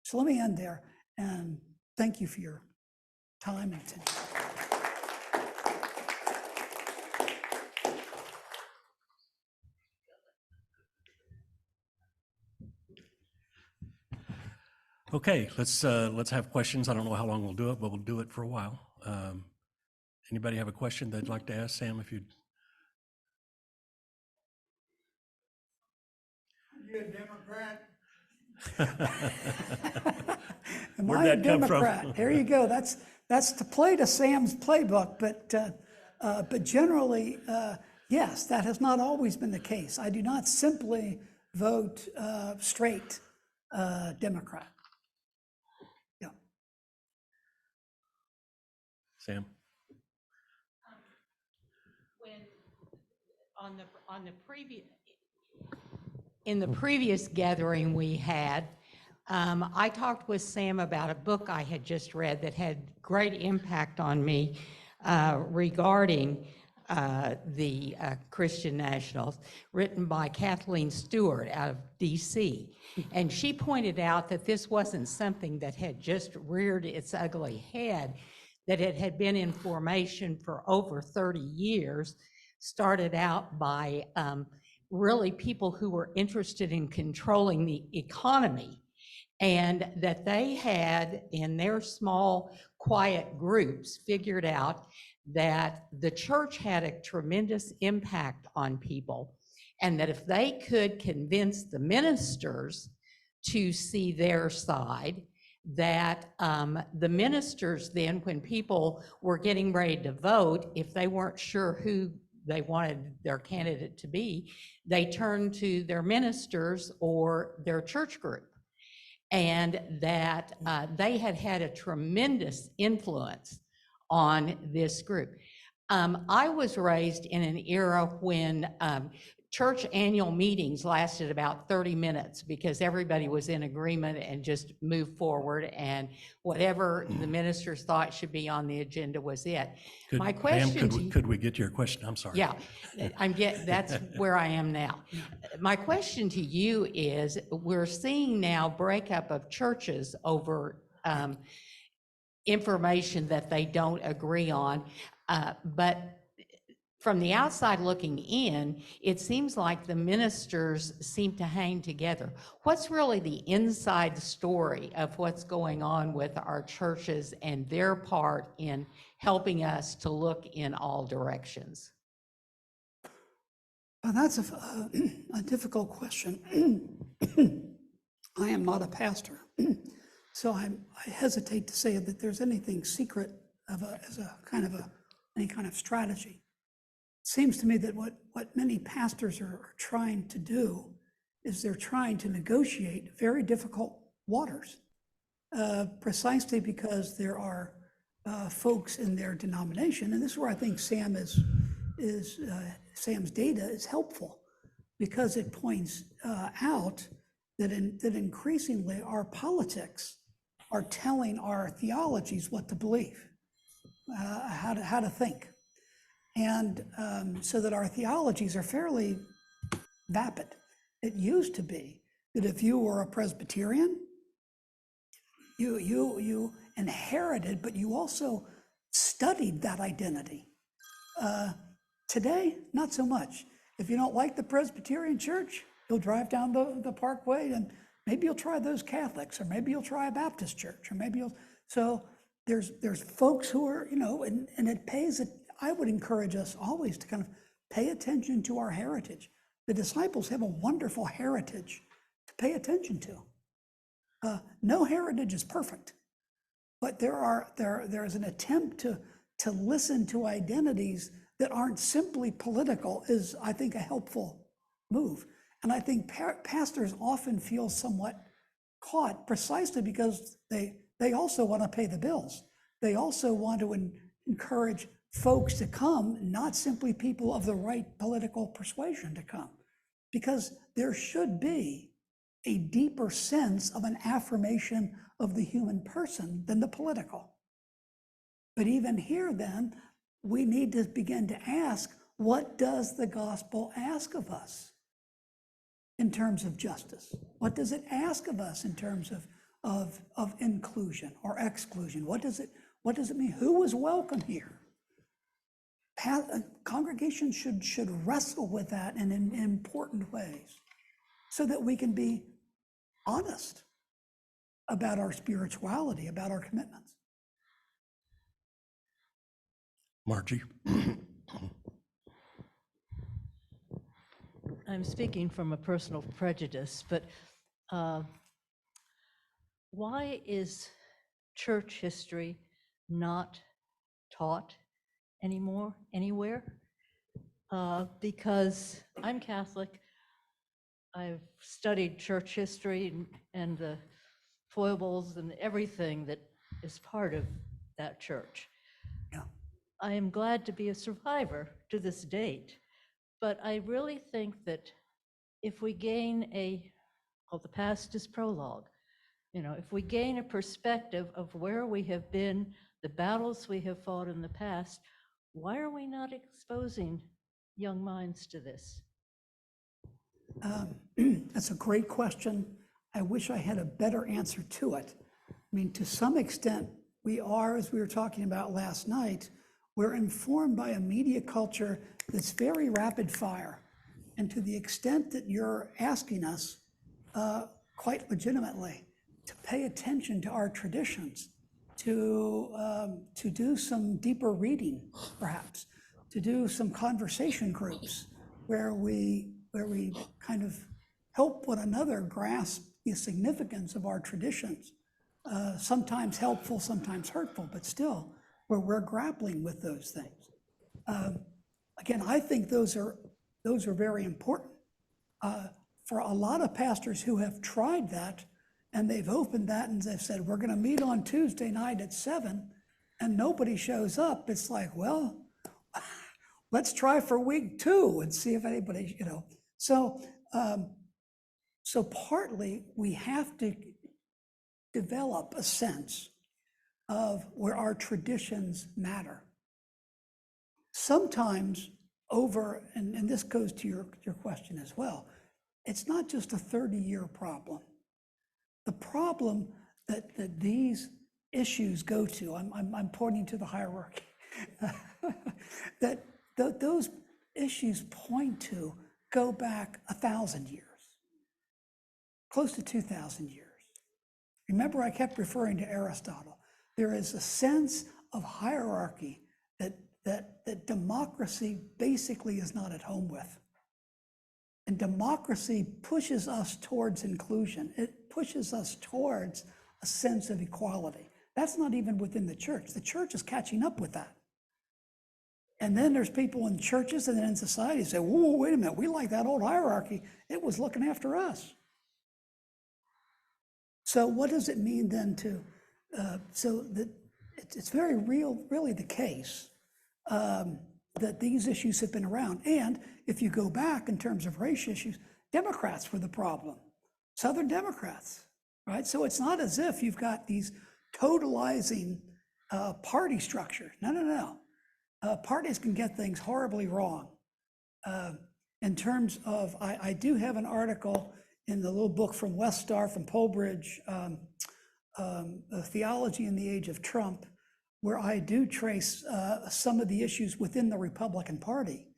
So let me end there and thank you for your time and attention. Okay, let's have questions. I don't know how long we'll do it, but we'll do it for a while. Anybody have a question they'd like to ask Sam? If you'd. You're a Democrat. Am Where'd I a that come from? Democrat? There you go. That's to play to Sam's playbook, but generally, yes, that has not always been the case. I do not simply vote straight Democrat. Yeah. Sam? When in the previous gathering we had, I talked with Sam about a book I had just read that had great impact on me regarding the Christian Nationals, written by Kathleen Stewart out of DC. And she pointed out that this wasn't something that had just reared its ugly head, that it had been in formation for over 30 years, started out by really people who were interested in controlling the economy, and that they had, in their small, quiet groups, figured out that the church had a tremendous impact on people, and that if they could convince the ministers to see their side, that the ministers then, when people were getting ready to vote, if they weren't sure who they wanted their candidate to be, they turned to their ministers or their church group. And that they had had a tremendous influence on this group. I was raised in an era when church annual meetings lasted about 30 minutes because everybody was in agreement and just moved forward, and whatever the ministers thought should be on the agenda was it. My Pam, question could we get to your question? I'm sorry. yeah, that's where I am now. My question to you is, we're seeing now breakup of churches over information that they don't agree on, but from the outside looking in, it seems like the ministers seem to hang together. What's really the inside story of what's going on with our churches and their part in helping us to look in all directions? Well, that's a difficult question. I am not a pastor, so I hesitate to say that there's anything secret as any kind of strategy. It seems to me that what many pastors are trying to do is they're trying to negotiate very difficult waters, precisely because there are folks in their denomination, and this is where I think Sam's data is helpful, because it points out that increasingly our politics are telling our theologies what to believe, how to think. And so that our theologies are fairly vapid. It used to be that if you were a Presbyterian, you inherited, but you also studied that identity. Today, not so much. If you don't like the Presbyterian Church, you'll drive down the Parkway and maybe you'll try those Catholics, or maybe you'll try a Baptist church, or maybe so there's folks who are, and it pays it. I would encourage us always to kind of pay attention to our heritage. The disciples have a wonderful heritage to pay attention to. No heritage is perfect, but there is an attempt to listen to identities that aren't simply political is, I think, a helpful move. And I think pastors often feel somewhat caught precisely because they also want to pay the bills. They also want to encourage folks to come, not simply people of the right political persuasion to come, because there should be a deeper sense of an affirmation of the human person than the political. But even here then, we need to begin to ask, what does the gospel ask of us in terms of justice? What does it ask of us in terms of inclusion or exclusion? What does it mean? Who is welcome here? Congregations should wrestle with that in important ways so that we can be honest about our spirituality, about our commitments. Margie? I'm speaking from a personal prejudice, but why is church history not taught anymore, anywhere? Because I'm Catholic. I've studied church history and the foibles and everything that is part of that church. Yeah. I am glad to be a survivor to this date, but I really think that if we gain the past is prologue, if we gain a perspective of where we have been, the battles we have fought in the past, why are we not exposing young minds to this? That's a great question. I wish I had a better answer to it. I mean, to some extent, we are, as we were talking about last night, we're informed by a media culture that's very rapid fire. And to the extent that you're asking us, quite legitimately, to pay attention to our traditions, to do some deeper reading, perhaps, to do some conversation groups where we kind of help one another grasp the significance of our traditions, sometimes helpful, sometimes hurtful, but still, where we're grappling with those things. Again, I think those are very important. For a lot of pastors who have tried that, and they've opened that and they've said, we're going to meet on Tuesday night at 7, and nobody shows up, it's like, well, let's try for week 2 and see if anybody, So, so partly we have to develop a sense of where our traditions matter. Sometimes and this goes to your question as well, it's not just a 30-year problem. The problem that these issues go to, I'm pointing to the hierarchy, that those issues point to go back 1,000 years, close to 2,000 years. Remember, I kept referring to Aristotle. There is a sense of hierarchy that democracy basically is not at home with. And democracy pushes us towards inclusion. It pushes us towards a sense of equality. That's not even within the church. The church is catching up with that. And then there's people in churches and then in society say, whoa, wait a minute, we like that old hierarchy. It was looking after us. So what does it mean then so that it's very really the case that these issues have been around. And if you go back in terms of race issues, Democrats were the problem, Southern Democrats, right? So it's not as if you've got these totalizing party structures. No. Parties can get things horribly wrong. In terms of, I do have an article in the little book from Westar, from Polbridge, Theology in the Age of Trump, where I do trace some of the issues within the Republican Party,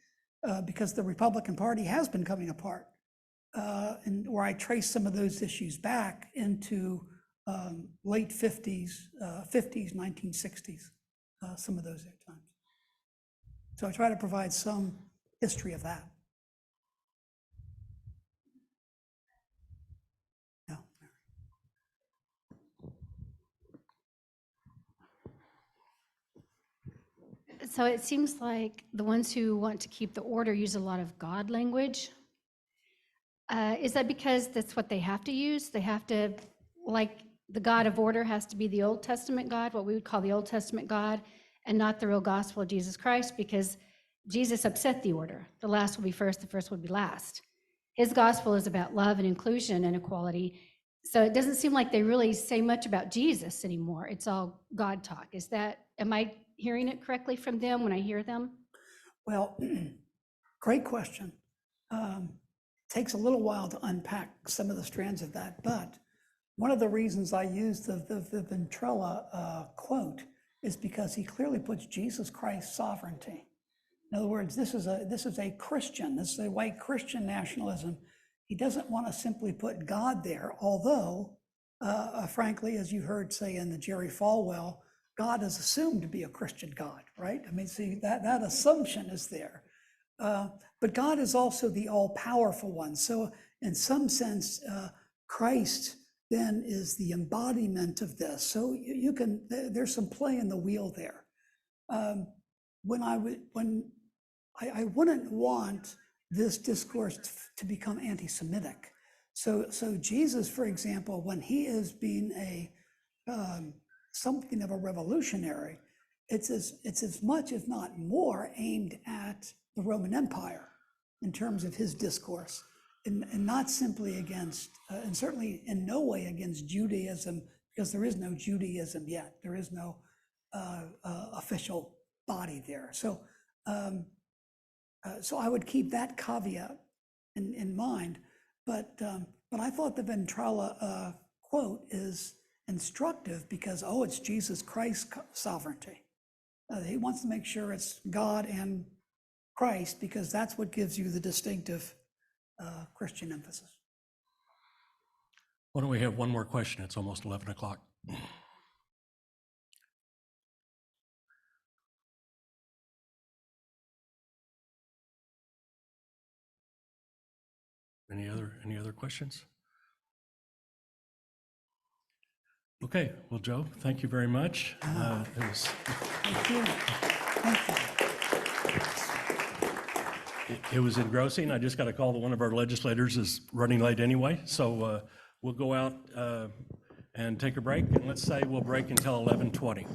because the Republican Party has been coming apart, and where I trace some of those issues back into late 50s, 1960s, some of those times. So I try to provide some history of that. Yeah. So it seems like the ones who want to keep the order use a lot of God language. Is that because that's what they have to use? They have to, like, the God of order has to be the Old Testament God, what we would call the Old Testament God, and not the real gospel of Jesus Christ, because Jesus upset the order. The last will be first, the first will be last. His gospel is about love and inclusion and equality. So it doesn't seem like they really say much about Jesus anymore. It's all God talk. Am I hearing it correctly from them when I hear them? Well, great question. Takes a little while to unpack some of the strands of that, but one of the reasons I use the Ventrella quote is because he clearly puts Jesus Christ's sovereignty. In other words, this is a Christian, this is a white Christian nationalism. He doesn't want to simply put God there, although, frankly, as you heard say in the Jerry Falwell, God is assumed to be a Christian God, right? I mean, see, that assumption is there. But God is also the all-powerful one. So in some sense, Christ then is the embodiment of this. So there's some play in the wheel there. I wouldn't want this discourse to become anti-Semitic. So Jesus, for example, when he is being something of a revolutionary, it's as much, if not more, aimed at the Roman Empire in terms of his discourse, and not simply against, and certainly in no way against Judaism, because there is no Judaism yet. There is no official body there. So I would keep that caveat in mind. But I thought the Ventrella quote is instructive because, it's Jesus Christ's sovereignty. He wants to make sure it's God and Christ, because that's what gives you the distinctive Christian emphasis. Why don't we have one more question? It's almost 11 o'clock. Any other questions? Okay, well, Joe, thank you very much. Thank you. Thank you. It was engrossing. I just got a call that one of our legislators is running late anyway. So we'll go out and take a break. And let's say we'll break until 11:20.